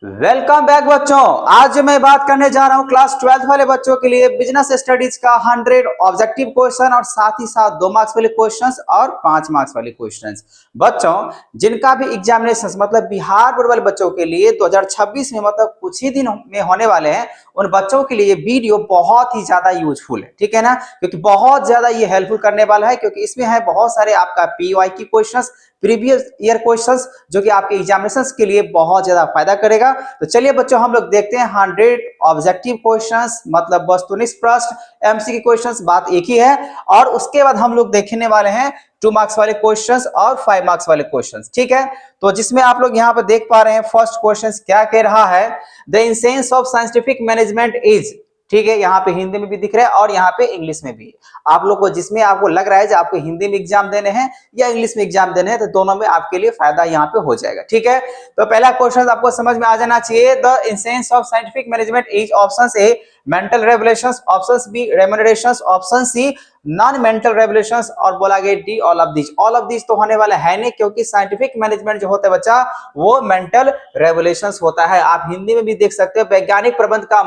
Welcome back बच्चों। आज मैं बात करने जा रहा हूं क्लास 12 वाले बच्चों के लिए बिजनेस स्टडीज का 100 ऑब्जेक्टिव क्वेश्चन और साथ ही साथ 2 मार्क्स वाले क्वेश्चंस और 5 मार्क्स वाले क्वेश्चंस। बच्चों जिनका भी एग्जामिनेशन मतलब बिहार बोर्ड वाले बच्चों के लिए 2026 में मतलब कुछ ही दिन में होने वाले हैं, उन बच्चों के लिए ये वीडियो बहुत ही ज्यादा यूजफुल है, ठीक है ना, क्योंकि बहुत ज्यादा ये हेल्पफुल करने वाला है, क्योंकि इसमें है बहुत सारे आपका PYQ questions, previous year questions, जो कि आपके एग्जामिनेशंस के लिए बहुत ज्यादा फायदा करेगा। तो चलिए बच्चों हम लोग देखते हैं 100 ऑब्जेक्टिव क्वेश्चंस मतलब वस्तुनिष्ठ प्रश्न एमसीक्यू क्वेश्चंस, बात एक ही है। और उसके बाद हम लोग देखने वाले हैं 2 मार्क्स वाले क्वेश्चंस और 5 मार्क्स वाले क्वेश्चंस, ठीक है। तो जिसमें आप लोग यहाँ पर देख पा रहे हैं फर्स्ट क्वेश्चन क्या कह रहा है, the essence of scientific management is, ठीक है, यहाँ पे हिंदी में भी दिख रहा है और यहाँ पे इंग्लिश में भी। आप लोग को जिसमें आपको लग रहा है कि आपको हिंदी में एग्जाम देने हैं या इंग्लिश में एग्जाम देने हैं, तो दोनों में आपके लिए फायदा यहाँ पे हो जाएगा, ठीक है। तो पहला क्वेश्चन आपको समझ में आ जाना चाहिए, the essence of scientific management is option A mental revelations, option B remunerations, option C non mental revelations, और बोला गया D all of this. All of this तो होने वाला है नहीं, क्योंकि साइंटिफिक मैनेजमेंट जो होता है बच्चा वो मेंटल रेवलेशंस होता है। आप हिंदी में भी देख सकते हो, वैज्ञानिक प्रबंध का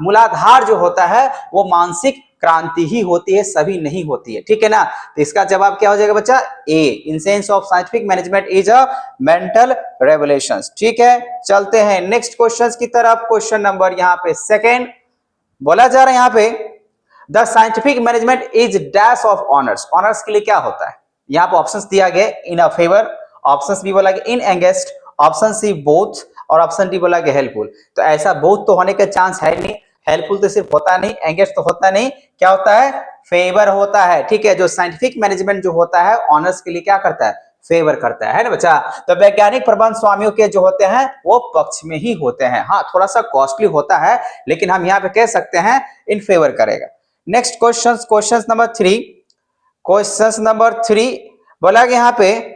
मूलाधार जो होता है वो मानसिक क्रांति ही होती है, सभी नहीं होती है, ठीक है ना। तो इसका जवाब क्या हो जाएगा बच्चा, A, essence of scientific management is a mental revelations, ठीक है। चलते हैं नेक्स्ट क्वेश्चन की तरफ। क्वेश्चन नंबर यहाँ पे सेकेंड बोला जा रहा है यहाँ पे, the scientific management is dash of honours. Honours के लिए क्या होता है, यहाँ पे ऑप्शंस दिया गया, इन अ फेवर, ऑप्शन बी बोला गया इन एंगेस्ट, ऑप्शन सी बोथ, और ऑप्शन डी बोला गया हेल्पफुल। तो ऐसा बोथ तो होने का चांस है नहीं, हेल्पफुल तो सिर्फ होता नहीं, एंगेज तो होता नहीं, क्या होता है, फेवर होता है, ठीक है। जो साइंटिफिक मैनेजमेंट जो होता है ऑनर्स के लिए क्या करता है, फेवर करता है ना बच्चा। तो वैज्ञानिक प्रबंध स्वामियों के जो होते हैं वो पक्ष में ही होते हैं। हाँ थोड़ा सा कॉस्टली होता है, लेकिन हम यहाँ पे कह सकते हैं इन फेवर करेगा। Next question number 3, question number 3 बोला गया यहाँ पे,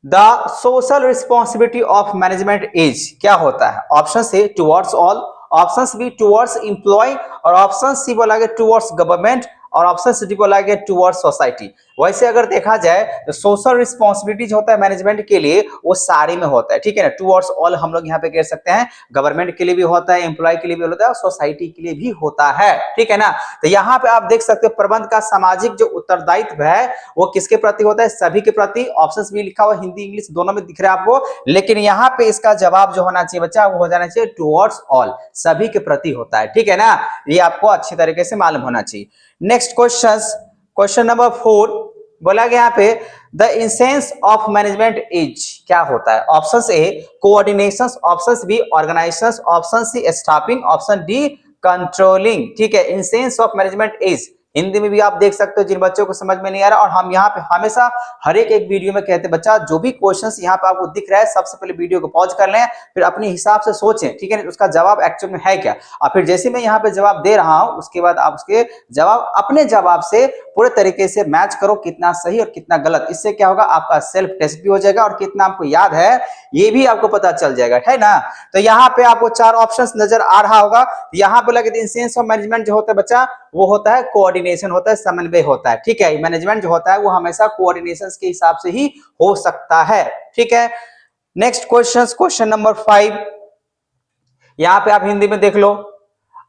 the social responsibility of management is, क्या होता है, option A towards all, option B towards employ, और ऑप्शन सी बोला गया टुवर्ड्स गवर्नमेंट, और ऑप्शन डी बोला गया टुवर्ड्स सोसाइटी। वैसे अगर देखा जाए तो सोशल रिस्पॉन्सिबिलिटी जो होता है मैनेजमेंट के लिए वो सारे में होता है, ठीक है ना। टुवर्ड्स ऑल हम लोग यहाँ पे कह सकते हैं, गवर्नमेंट के लिए भी होता है, एम्प्लॉय के लिए भी होता है, और सोसाइटी के लिए भी होता है, ठीक है ना। तो यहाँ पे आप देख सकते हो प्रबंध का सामाजिक जो उत्तरदायित्व है वो किसके प्रति होता है, सभी के प्रति। ऑप्शन भी लिखा हुआ हिंदी इंग्लिश दोनों में दिख रहा है आपको, लेकिन यहाँ पे इसका जवाब जो होना चाहिए बच्चा वो हो जाना चाहिए टुवर्ड्स ऑल, सभी के प्रति होता है, ठीक है ना। ये आपको अच्छी तरीके से मालूम होना चाहिए। नेक्स्ट क्वेश्चन नंबर 4 बोला गया यहाँ पे, the essence of management is, क्या होता है, option A coordination, option B organisation, option C staffing, option D controlling, ठीक है। Essence of management is Hindi में भी आप देख सकते हो, जिन बच्चों को समझ में नहीं आ रहा, और हम यहाँ पे हमेशा हर एक वीडियो में कहते हैं बच्चा जो भी क्वेश्चंस यहाँ पे आपको दिख रहा है सबसे पहले वीडियो को पॉज कर लें, फिर अपने हिसाब से सोचें, ठीक है, उसका जवाब एक्चुअल में है क्या, और फिर जैसे मैं यहाँ पे जवाब दे रहा हूँ उसके बाद आप उसके जवाब अपने जवाब से पूरे तरीके से मैच करो, कितना सही और कितना गलत। इससे क्या होगा, आपका सेल्फ टेस्ट भी हो जाएगा और कितना आपको याद है ये भी आपको पता चल जाएगा, है ना। तो यहाँ पे आपको 4 ऑप्शंस नजर आ रहा होगा। यहाँ पे लगे एसेंस ऑफ मैनेजमेंट जो होता है बच्चा वो होता है कोऑर्डिनेशन होता है, समन्वय होता है, ठीक है। मैनेजमेंट जो होता है वो हमेशा कोऑर्डिनेशन के हिसाब से ही हो सकता है, ठीक है। नेक्स्ट क्वेश्चन नंबर 5, यहां पे आप हिंदी में देख लो।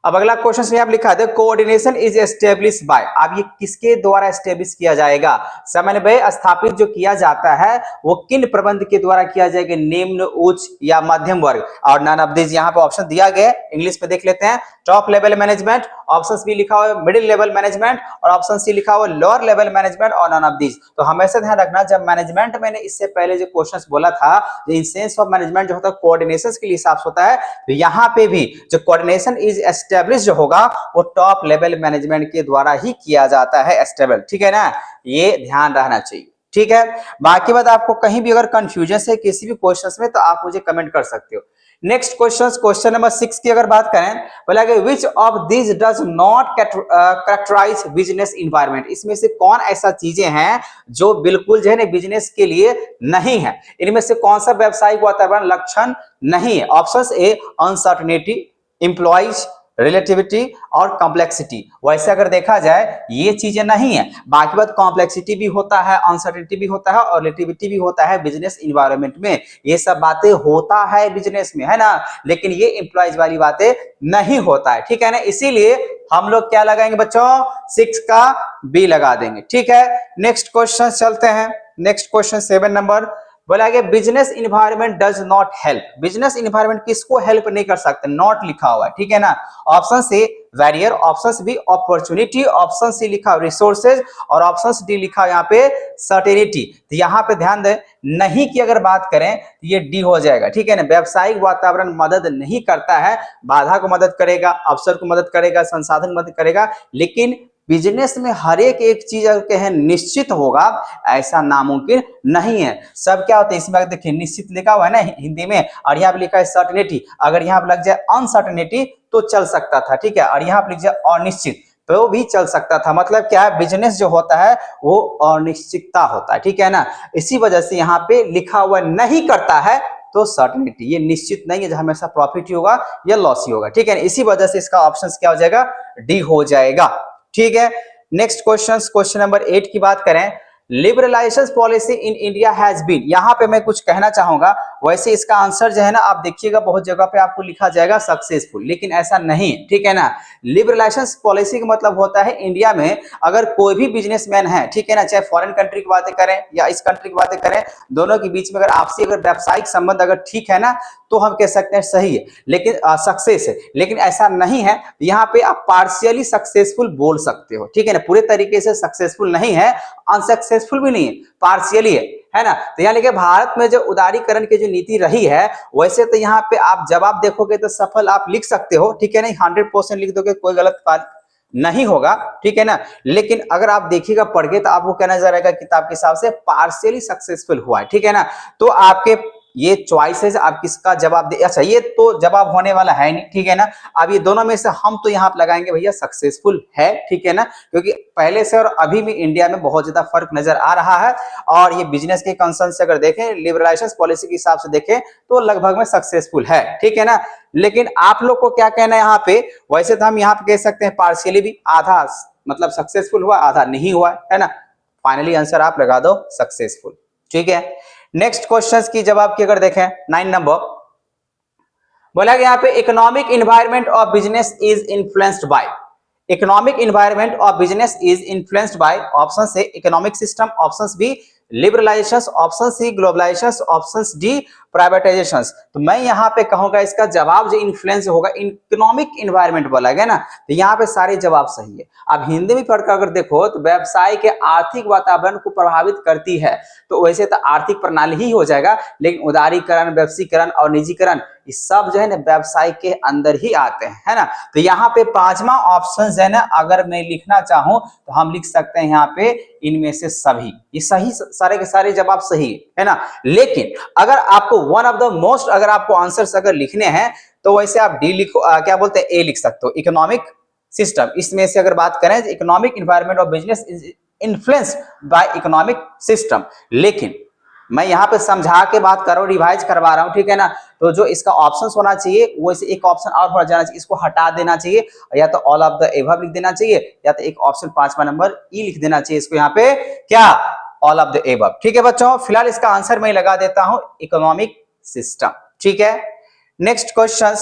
अब अगला क्वेश्चन में आप लिखा है कोऑर्डिनेशन इज एस्टेब्लिश बाय, अब ये किसके द्वारा एस्टेब्लिश किया जाएगा, समन्वय स्थापित जो किया जाता है वो किन प्रबंध के द्वारा किया जाएगा, निम्न उच्च या मध्यम वर्ग, और नन ऑफ दिस यहाँ पे ऑप्शन दिया गया, इंग्लिश में देख लेते हैं, top level management, option B लिखा हुआ है मिडिल लेवल मैनेजमेंट, और ऑप्शन सी लिखा हुआ है लोअर लेवल मैनेजमेंट, और नन ऑफ दिस। तो हमेशा ध्यान रखना, जब मैनेजमेंट मैंने इससे पहले जो क्वेश्चंस बोला था, जो एसेंस ऑफ मैनेजमेंट जो होता है कोऑर्डिनेशन के लिए हिसाब से होता है, तो यहाँ पे भी जो कोऑर्डिनेशन इज एस्टेब्लिश जो होगा वो टॉप लेवल मैनेजमेंट के द्वारा ही किया जाता है, एस्टेबल, ठीक है ना, ये ध्यान रहना चाहिए, ठीक है। बाकी बात आपको कहीं भी अगर कंफ्यूजन है किसी भी क्वेश्चंस में तो आप मुझे कमेंट कर सकते हो। नेक्स्ट क्वेश्चन नंबर 6 की अगर बात करें, बोला कि which of this does not characterise business environment, इसमें से कौन ऐसा चीजें हैं जो बिल्कुल जो है ना बिजनेस के लिए नहीं है, इनमें से कौन सा व्यवसायिक वातावरण लक्षण नहीं है। ऑप्शन ए अनसर्टेनिटी, एम्प्लॉइज, रिलेटिविटी और कॉम्प्लेक्सिटी। वैसे अगर देखा जाए ये चीजें नहीं है, बाकी बात कॉम्प्लेक्सिटी भी होता है, अनसर्टेनिटी भी होता है और रिलेटिविटी भी होता है बिजनेस इन्वायरमेंट में। ये सब बातें होता है बिजनेस में, है ना, लेकिन ये एम्प्लॉयज वाली बातें नहीं होता है, ठीक है ना। इसीलिए हम लोग क्या लगाएंगे बच्चों, 6 का बी लगा देंगे, ठीक है। नेक्स्ट क्वेश्चन चलते हैं। नेक्स्ट क्वेश्चन 7 नंबर बोला गया business environment does not help. Business environment किसको हेल्प नहीं कर सकते, नॉट लिखा हुआ है, ठीक है ना। Option C barrier, option B opportunity, option C लिखा रिसोर्सेज और ऑप्शन डी लिखा यहाँ पे सर्टेनिटी। तो यहाँ पे ध्यान दें, नहीं की अगर बात करें तो ये डी हो जाएगा, ठीक है ना। व्यावसायिक वातावरण मदद नहीं करता है, बाधा को मदद करेगा, अवसर को मदद करेगा, संसाधन मदद करेगा, लेकिन बिजनेस में हर एक चीज अगर कहें निश्चित होगा, ऐसा नामुमकिन नहीं है। सब क्या होता है इसमें, देखिए निश्चित लिखा हुआ है ना हिंदी में, और यहाँ पे लिखा है सर्टेनिटी। अगर यहाँ पे लग जाए अनसर्टेनिटी तो चल सकता था, ठीक है, और यहाँ पे लिख जाए अनिश्चित तो भी चल सकता था। मतलब क्या है, बिजनेस जो होता है वो अनिश्चितता होता है, ठीक है ना। इसी वजह से यहाँ पे लिखा हुआ नहीं करता है तो सर्टेनिटी, ये निश्चित नहीं है, हमेशा प्रॉफिट ही होगा या लॉस ही होगा, ठीक है। इसी वजह से इसका ऑप्शन क्या हो जाएगा, डी हो जाएगा, ठीक है। नेक्स्ट क्वेश्चन, क्वेश्चन नंबर 8 की बात करें, liberalisation policy in India has been. यहां पे मैं कुछ कहना चाहूंगा, वैसे इसका आंसर जो है ना आप देखिएगा बहुत जगह पे आपको लिखा जाएगा सक्सेसफुल, लेकिन ऐसा नहीं, ठीक है ना। लिबरलाइजेशन पॉलिसी का मतलब होता है इंडिया में अगर कोई भी बिजनेसमैन है, ठीक है ना, चाहे फॉरेन कंट्री की बातें करें या इस कंट्री की बातें करें, दोनों के बीच में अगर आपसी अगर व्यावसायिक संबंध अगर ठीक है ना तो हम कह सकते हैं सही है, लेकिन सक्सेस है। लेकिन ऐसा नहीं है, यहाँ पे आप पार्शियली सक्सेसफुल बोल सकते हो, ठीक है ना, पूरे तरीके से सक्सेसफुल नहीं है, अनसक्सेसफुल भी नहीं है, पार्शियली है ना। तो यहाँ लिखे भारत में जो उदारीकरण की जो नीति रही है, वैसे तो यहाँ पे आप जवाब देखोगे तो सफल आप लिख सकते हो, ठीक है ना, 100% लिख दोगे, कोई गलत बात नहीं होगा, ठीक है ना। लेकिन अगर आप देखिएगा पढ़ के तो आपको क्या नजर आएगा, किताब के हिसाब से पार्शियली सक्सेसफुल हुआ है, ठीक है ना। तो आपके ये चॉइसेस आप किसका जवाब दे, अच्छा ये तो जवाब होने वाला है नहीं, ठीक है ना। अब ये दोनों में से हम तो यहाँ पे लगाएंगे भैया सक्सेसफुल है, ठीक है ना, क्योंकि पहले से और अभी भी इंडिया में बहुत ज्यादा फर्क नजर आ रहा है। और ये बिजनेस के कंसर्न से अगर देखें, लिबरलाइजेशन पॉलिसी के हिसाब से देखें तो लगभग में सक्सेसफुल है, ठीक है ना। लेकिन आप लोग को क्या कहना है यहाँ पे, वैसे तो हम यहाँ पे कह सकते हैं पार्शियली भी, आधा मतलब सक्सेसफुल हुआ आधा नहीं हुआ है ना। फाइनली आंसर आप लगा दो सक्सेसफुल, ठीक है। नेक्स्ट क्वेश्चंस की जवाब की अगर देखें 9 नंबर बोला गया यहाँ पे economic environment of business is influenced by. Economic environment of business is influenced by, option से economic system, option B liberalisation, option C globalisation, option D privatisation. तो मैं यहाँ पे कहूंगा इसका जवाब जो इन्फ्लुएंस होगा इकोनॉमिक इन्वायरमेंट बोला गया ना, तो यहाँ पे सारे जवाब सही है। अब हिंदी में पढ़कर अगर देखो तो व्यवसाय के आर्थिक वातावरण को प्रभावित करती है, तो वैसे तो आर्थिक प्रणाली ही हो जाएगा, लेकिन उदारीकरण, व्यवसायीकरण और निजीकरण ये सब जो है ना व्यवसाय के अंदर ही आते हैं, है ना। तो यहाँ पे पांचवा ऑप्शन है ना, अगर मैं लिखना चाहूं तो हम लिख सकते हैं यहाँ पे इनमें से सभी, ये सही, सारे के सारे जवाब सही है ना। लेकिन अगर आपको वन ऑफ द मोस्ट अगर आपको आंसर्स अगर लिखने हैं तो वैसे आप डी लिखो, क्या बोलते हैं ए लिख सकते हो, इकोनॉमिक सिस्टम। इसमें से अगर बात करें economic environment of business is influenced by economic system, लेकिन मैं यहाँ पे समझा के बात कर रहा हूँ, रिवाइज करवा रहा हूँ, ठीक है ना। तो जो इसका ऑप्शन होना चाहिए वो इसे एक ऑप्शन और बढ़ जाना चाहिए, इसको हटा देना चाहिए, या तो ऑल ऑफ द एबव लिख देना चाहिए, या तो एक ऑप्शन 5वां नंबर ई लिख देना चाहिए, इसको यहाँ पे क्या ऑल ऑफ द एबव, ठीक है बच्चों। फिलहाल इसका आंसर मैं लगा देता हूं इकोनॉमिक सिस्टम, ठीक है। Next question,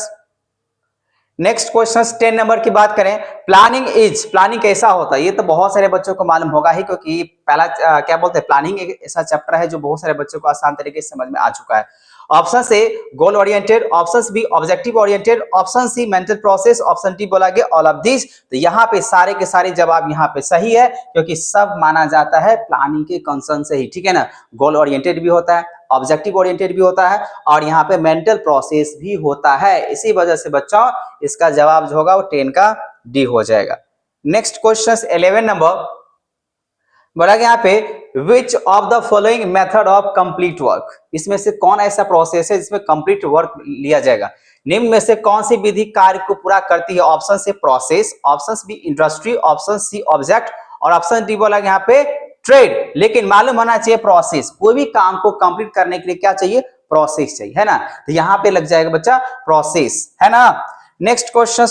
next question 10 number की बात करें, प्लानिंग इज, प्लानिंग कैसा होता है, ये तो बहुत सारे बच्चों को मालूम होगा ही, क्योंकि पहला क्या बोलते हैं प्लानिंग एक ऐसा चैप्टर है जो बहुत सारे बच्चों को आसान तरीके से समझ में आ चुका है। ऑप्शन से goal oriented, option B objective oriented, option C mental process, option D बोला गया ऑल ऑफ दिस। तो यहाँ पे सारे के सारे जवाब यहाँ पे सही है, क्योंकि सब माना जाता है प्लानिंग के कंसर्न से ही, ठीक है ना। गोल ओरिएंटेड भी होता है, ऑब्जेक्टिव ओरिएंटेड भी होता है, और यहाँ पे मेंटल प्रोसेस भी होता है। इसी वजह से बच्चों इसका जवाब जो होगा वो 10 का डी हो जाएगा। नेक्स्ट क्वेश्चन 11 नंबर बोला गया यहाँ पे which of the following method of complete work, इसमें से कौन ऐसा प्रोसेस है जिसमें कंप्लीट वर्क लिया जाएगा, निम्न में से कौन सी विधि कार्य को पूरा करती है। ऑप्शन से process, option B industry, option C object, और ऑप्शन डी बोला यहाँ पे ट्रेड। लेकिन मालूम होना चाहिए प्रोसेस, कोई भी काम को कंप्लीट करने के लिए क्या चाहिए, प्रोसेस चाहिए, है ना। तो यहाँ पे लग जाएगा बच्चा प्रोसेस, है ना। नेक्स्ट क्वेश्चन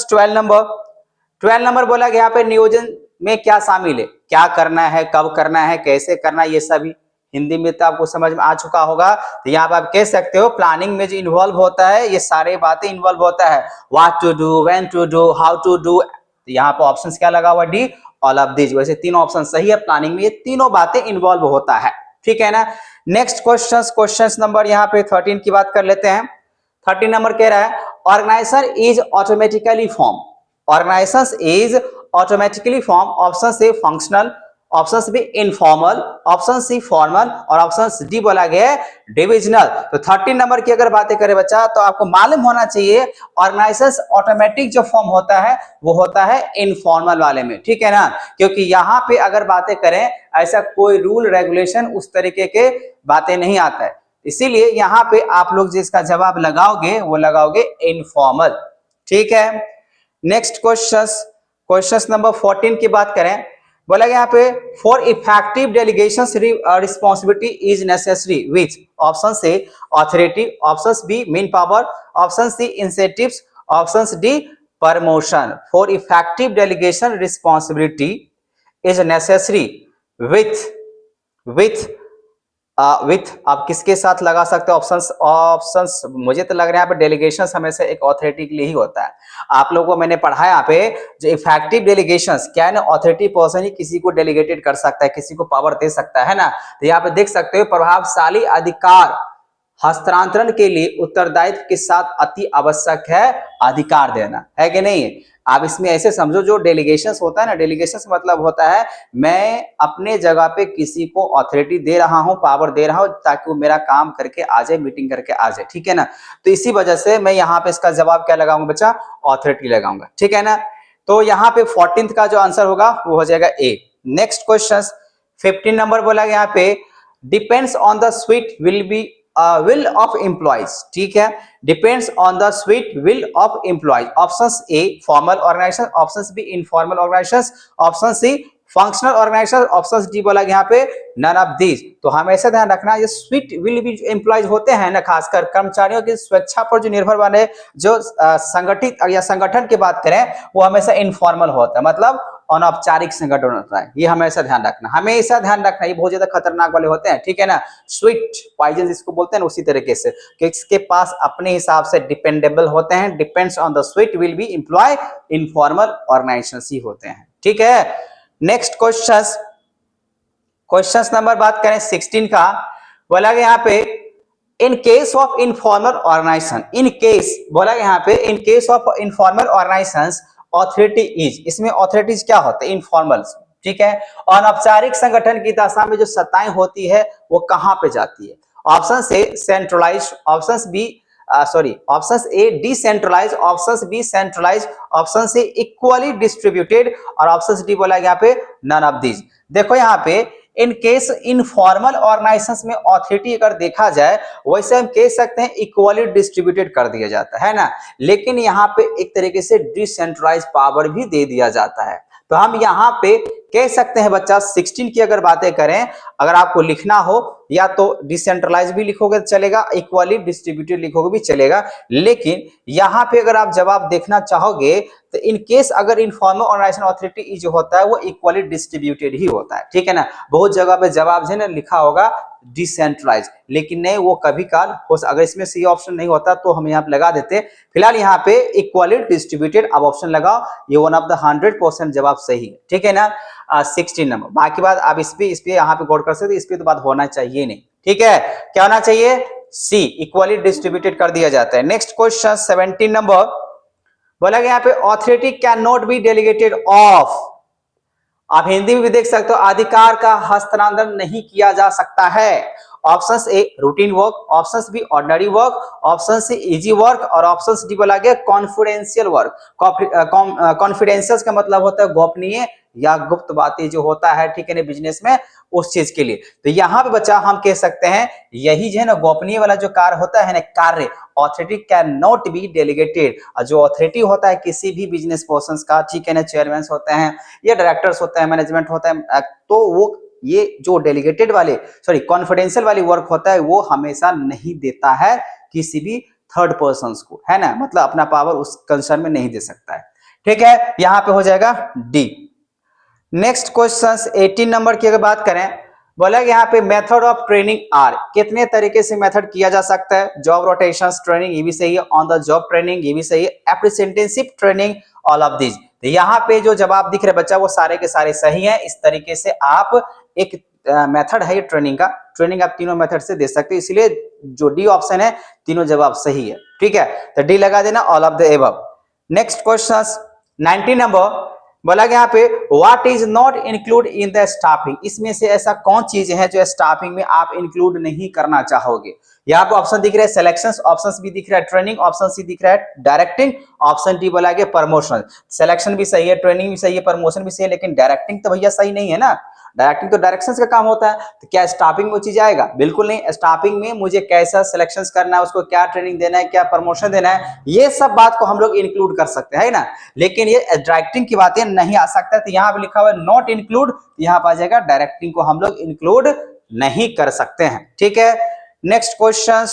12 नंबर बोला गया यहाँ पे नियोजन में क्या शामिल है, क्या करना है, कब करना है, कैसे करना है, ये सभी हिंदी में तो आपको समझ में आ चुका होगा। तो यहाँ पे आप कह सकते हो प्लानिंग में जो इन्वॉल्व होता है ये सारे बातें इन्वॉल्व होता है, what to do, when to do, how to do. तो यहाँ पे ऑप्शन क्या लगा हुआ, डी, ऑल ऑफ दिस। वैसे तीन ऑप्शन सही है, प्लानिंग में ये तीनों बातें इन्वॉल्व होता है, ठीक है ना। नेक्स्ट क्वेश्चन नंबर यहाँ पे 13 की बात कर लेते हैं। 13 नंबर कह रहा है organisation is automatically form, organisation is automatically form. Option से functional, option B informal, option C formal और ऑप्शन डी बोला गया है डिविजनल। तो 13 नंबर की अगर बातें करें बच्चा तो आपको मालूम होना चाहिए ऑर्गेनाइजेशन ऑटोमेटिक जो फॉर्म होता है वो होता है इनफॉर्मल वाले में, ठीक है ना। क्योंकि यहाँ पे अगर बातें करें ऐसा कोई रूल रेगुलेशन उस तरीके के बातें नहीं आता है, इसीलिए यहाँ पे आप लोग जिसका जवाब लगाओगे वो लगाओगे इनफॉर्मल, ठीक है। नेक्स्ट क्वेश्चन नंबर 14 की बात करें, बोला गया यहाँ पे for effective delegation responsibility is necessary which. Option से authority, option B main power, option C incentives, option D promotion. For effective delegation responsibility is necessary with आप किसके साथ लगा सकते हो ऑप्शंस मुझे तो लग रहा है यहाँ पे डेलीगेशन हमेशा एक ऑथोरिटी के लिए ही होता है। आप लोगों को मैंने पढ़ाया यहाँ पे जो इफेक्टिव डेलीगेशन क्या है ना, ऑथोरिटी पर्सन ही किसी को डेलीगेटेड कर सकता है, किसी को पावर दे सकता है ना। तो यहाँ पे देख सकते हो प्रभावशाली अधिकार हस्तांतरण के लिए उत्तरदायित्व के साथ अति आवश्यक है अधिकार देना, है कि नहीं। आप इसमें ऐसे समझो जो डेलीगेशंस होता है ना, डेलीगेशंस मतलब होता है मैं अपने जगह पे किसी को अथॉरिटी दे रहा हूं, पावर दे रहा हूं ताकि वो मेरा काम करके आ जाए, मीटिंग करके आ जाए, ठीक है ना। तो इसी वजह से मैं यहाँ पे इसका जवाब क्या लगाऊंगा बच्चा, अथॉरिटी लगाऊंगा, ठीक है ना। तो यहाँ पे 14th का जो आंसर होगा वो हो जाएगा ए। नेक्स्ट क्वेश्चन 15 नंबर बोला गया यहाँ पे depends on the sweet will of employees, ठीक है। Depends on the sweet will of employees. Option A formal organisation, option B informal organisation, option C functional organisation, option D बोला यहाँ पे none of these. तो हमेशा ध्यान रखना ये स्वीट विल भी एम्प्लॉइज होते हैं ना, खासकर कर्मचारियों की स्वेच्छा पर जो निर्भर वाले जो संगठित या संगठन की बात करें वो हमेशा इनफॉर्मल होता है, मतलब अनौपचारिक संगठन होता है। ये हमेशा ध्यान रखना, हमेशा ध्यान रखना, ये बहुत ज्यादा खतरनाक वाले होते हैं, ठीक है ना। स्वीट पॉइजन जिसको बोलते हैं उसी तरीके से कि इसके पास अपने हिसाब से डिपेंडेबल होते हैं, depends on the sweet will be employ, informal organisation ही होते हैं, ठीक है। नेक्स्ट क्वेश्चन नंबर बात करें 16 का, बोला गया यहाँ पे in case of informal organisation, in case बोला गया यहाँ पे in case of informal organisations authority is, इसमें ऑथोरिटीज क्या होते हैं इनफॉर्मल, ठीक है। अनौपचारिक संगठन की दशा में जो सत्ताएं होती है वो कहां पे जाती है। ऑप्शन से centralise, option B option A decentralise, option B centralise, option C equally distributed और ऑप्शन डी बोला यहाँ पे नन ऑफ दीज। देखो यहाँ पे इन केस इनफॉर्मल ऑर्गेनाइजेशंस में ऑथोरिटी अगर देखा जाए वैसे हम कह सकते हैं इक्वली डिस्ट्रीब्यूटेड कर दिया जाता है ना, लेकिन यहाँ पे एक तरीके से डिसेंट्रलाइज पावर भी दे दिया जाता है। तो हम यहाँ पे कह सकते हैं बच्चा 16 की अगर बातें करें, अगर आपको लिखना हो या तो डिसेंट्रलाइज भी लिखोगे तो चलेगा, इक्वली डिस्ट्रीब्यूटेड लिखोगे भी चलेगा, लेकिन यहाँ पे अगर आप जवाब देखना चाहोगे तो इन केस अगर इनफॉर्मल ऑर्गेनाइजेशन ऑथोरिटी जो होता है वो इक्वली डिस्ट्रीब्यूटेड ही होता है, ठीक है ना। बहुत जगह पे जवाब है ना लिखा होगा डिसेंट्रलाइज, लेकिन नहीं वो कभी काल हो, अगर इसमें सी ऑप्शन नहीं होता तो हम यहाँ पे लगा देते। फिलहाल यहाँ पे इक्वली डिस्ट्रीब्यूटेड अब ऑप्शन लगाओ, ये वन ऑफ द 100% जवाब सही है, ठीक है ना। 16 नंबर, बाकी बात आप इस पे यहाँ पे गौर कर सकते, इस पे तो बात होना चाहिए नहीं, ठीक है। क्या होना चाहिए, सी इक्वली डिस्ट्रीब्यूटेड कर दिया जाता है। नेक्स्ट क्वेश्चन 17 नंबर बोला गया यहाँ पे authority can not be delegated of, आप हिंदी में भी देख सकते हो अधिकार का हस्तांतरण नहीं किया जा सकता है। Option A routine work, option B ordinary work, option C easy work और ऑप्शन डी बोला गया कॉन्फिडेंशियल वर्क। कॉन्फिडेंशियल का मतलब होता है गोपनीय या गुप्त बातें जो होता है, ठीक है ना, बिजनेस में उस चीज के लिए। तो यहाँ पे बच्चा हम कह सकते हैं यही जो है ना गोपनीय वाला जो कार्य होता है ना, कार्य authority can not be delegated. जो ऑथोरिटी होता है किसी भी बिजनेस पर्सन का, ठीक है ना, चेयरमैन होते हैं या डायरेक्टर्स होते हैं, मैनेजमेंट होता है, तो वो ये जो डेलीगेटेड वाले कॉन्फिडेंशियल वाली वर्क होता है वो हमेशा नहीं देता है किसी भी थर्ड पर्सन को, है ना, मतलब अपना पावर उस कंसर्न में नहीं दे सकता है। ठीक है, यहां पे हो जाएगा डी। नेक्स्ट क्वेश्चन 18 नंबर की अगर बात करें, बोला कि यहाँ पे मेथड ऑफ ट्रेनिंग आर, कितने तरीके से मेथड किया जा सकता है। जॉब रोटेशन ट्रेनिंग ये भी सही है, ऑन द जॉब ट्रेनिंग ये भी सही है, apprenticeship training, all of this. तो यहाँ पे जो जवाब दिख रहे बच्चा वो सारे के सारे सही है। इस तरीके से आप एक मेथड है ये ट्रेनिंग का, ट्रेनिंग आप तीनों मेथड से दे सकते हैं, इसलिए जो डी ऑप्शन है तीनों जवाब सही है। ठीक है, तो डी लगा देना, all of the above. Next question 19 number, बोला कि यहाँ पे what is not include in the staffing, इसमें से ऐसा कौन चीज है जो स्टाफिंग में आप इंक्लूड नहीं करना चाहोगे। यहाँ पे ऑप्शन दिख रहा है सिलेक्शन, ऑप्शन भी दिख रहा है ट्रेनिंग, ऑप्शन सी दिख रहा है डायरेक्टिंग, ऑप्शन डी बोला गया प्रमोशन। सिलेक्शन भी सही है, ट्रेनिंग भी सही है, प्रमोशन भी सही है, लेकिन डायरेक्टिंग तो भैया सही नहीं है ना। डायरेक्टिंग तो डायरेक्शन का काम होता है, तो क्या स्टाफिंग में वो चीज आएगा? बिल्कुल नहीं। स्टाफिंग में मुझे कैसा सिलेक्शन करना है, उसको क्या ट्रेनिंग देना है, क्या प्रमोशन देना है, ये सब बात को हम लोग इंक्लूड कर सकते हैं ना, लेकिन ये डायरेक्टिंग की बातें नहीं आ सकता। तो यहाँ पे लिखा हुआ है नॉट इंक्लूड, यहाँ पर आ जाएगा डायरेक्टिंग को हम लोग इंक्लूड नहीं कर सकते हैं। ठीक है, नेक्स्ट क्वेश्चन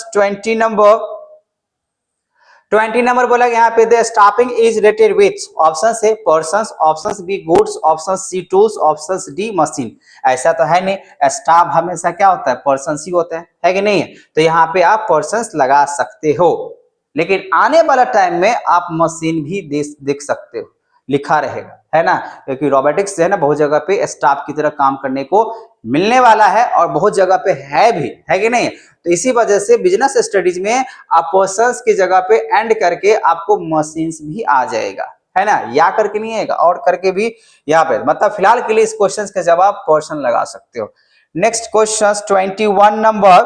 20 नंबर बोला यहाँ पे the staffing is related with, option से persons, option B goods, option C tools, option D machine. ऐसा तो है नहीं, स्टाफ हमेशा क्या होता है, पर्संस ही होता है कि नहीं? तो यहाँ पे आप पर्संस लगा सकते हो, लेकिन आने वाला टाइम में आप मशीन भी देख सकते हो, लिखा रहेगा, है ना, क्योंकि रोबोटिक्स जो है ना बहुत जगह पे स्टाफ की तरह काम करने को मिलने वाला है और बहुत जगह पे है भी, है कि नहीं? तो इसी वजह से बिजनेस स्टडीज में आप पर्संस की जगह पे एंड करके आपको मशीन्स भी आ जाएगा, है ना, या करके नहीं आएगा और करके भी यहाँ पे, मतलब फिलहाल के लिए इस क्वेश्चन का जवाब पर्सन लगा सकते हो। नेक्स्ट क्वेश्चन 21 नंबर,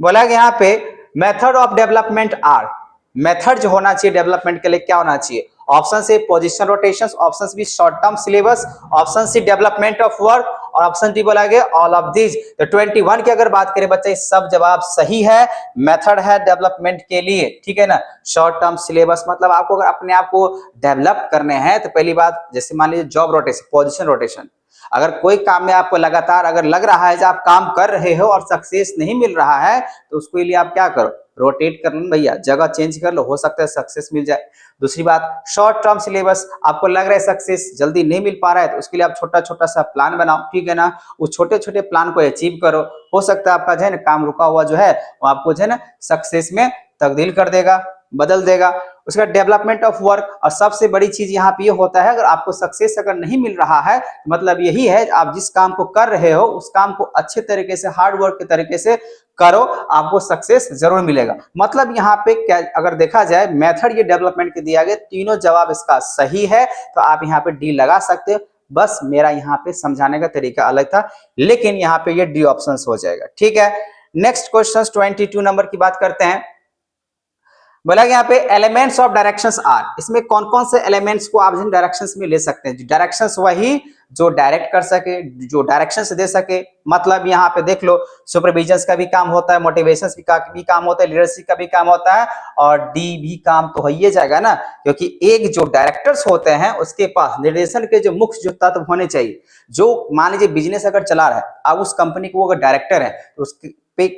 बोला कि यहाँ पे method of development are, method जो होना चाहिए डेवलपमेंट के लिए क्या होना चाहिए। ऑप्शन से position rotation, option B short term syllabus, option C development of work, और ऑप्शन डी बोला गया ऑल ऑफ दिस। तो 21 की अगर बात करें बच्चे, सब जवाब सही है। मेथड है डेवलपमेंट के लिए, ठीक है ना। शॉर्ट टर्म सिलेबस मतलब आपको अगर अपने आप को डेवलप करने हैं तो पहली बात, जैसे मान लीजिए जॉब रोटेशन, पोजीशन रोटेशन, अगर कोई काम में आपको लगातार अगर लग रहा है जब आप काम कर रहे हो और सक्सेस नहीं मिल रहा है, तो उसके लिए आप क्या करो, रोटेट कर लो भैया, जगह चेंज कर लो, हो सकता है सक्सेस मिल जाए। दूसरी बात, शॉर्ट टर्म सिलेबस, आपको लग रहा है सक्सेस जल्दी नहीं मिल पा रहा है, तो उसके लिए आप छोटा छोटा सा प्लान बनाओ, ठीक है ना। उस छोटे छोटे प्लान को अचीव करो, हो सकता है आपका जो है ना काम रुका हुआ जो है वो आपको जो है ना सक्सेस में तब्दील कर देगा, बदल देगा। उसका डेवलपमेंट ऑफ वर्क, और सबसे बड़ी चीज यहाँ पे ये होता है, अगर आपको सक्सेस अगर नहीं मिल रहा है मतलब यही है, आप जिस काम को कर रहे हो उस काम को अच्छे तरीके से हार्ड वर्क के तरीके से करो, आपको सक्सेस जरूर मिलेगा। मतलब यहाँ पे क्या अगर देखा जाए, मेथड ये डेवलपमेंट के दिया गया, तीनों जवाब इसका सही है, तो आप यहाँ पे डी लगा सकते हो। बस मेरा यहाँ पे समझाने का तरीका अलग था, लेकिन यहाँ पे ये डी ऑप्शन हो जाएगा, ठीक है। नेक्स्ट क्वेश्चन 22 नंबर की बात करते हैं। बोला कि यहाँ पे एलिमेंट्स ऑफ डायरेक्शंस आर, इसमें कौन कौन से एलिमेंट्स को आप जिन डायरेक्शंस में ले सकते हैं। डायरेक्शंस वही जो डायरेक्ट कर सके, जो डायरेक्शंस दे सके, मतलब यहाँ पे देख लो सुपरविजन का भी काम होता है, मोटिवेशन का भी काम होता है, लीडरशिप का भी काम होता है, और डी भी काम तो हो ही जाएगा ना, क्योंकि एक जो डायरेक्टर्स होते हैं उसके पास निर्देशन के जो मुख्य जो तत्व होने चाहिए। जो मान लीजिए बिजनेस अगर चला रहा है, अब उस कंपनी को अगर डायरेक्टर है तो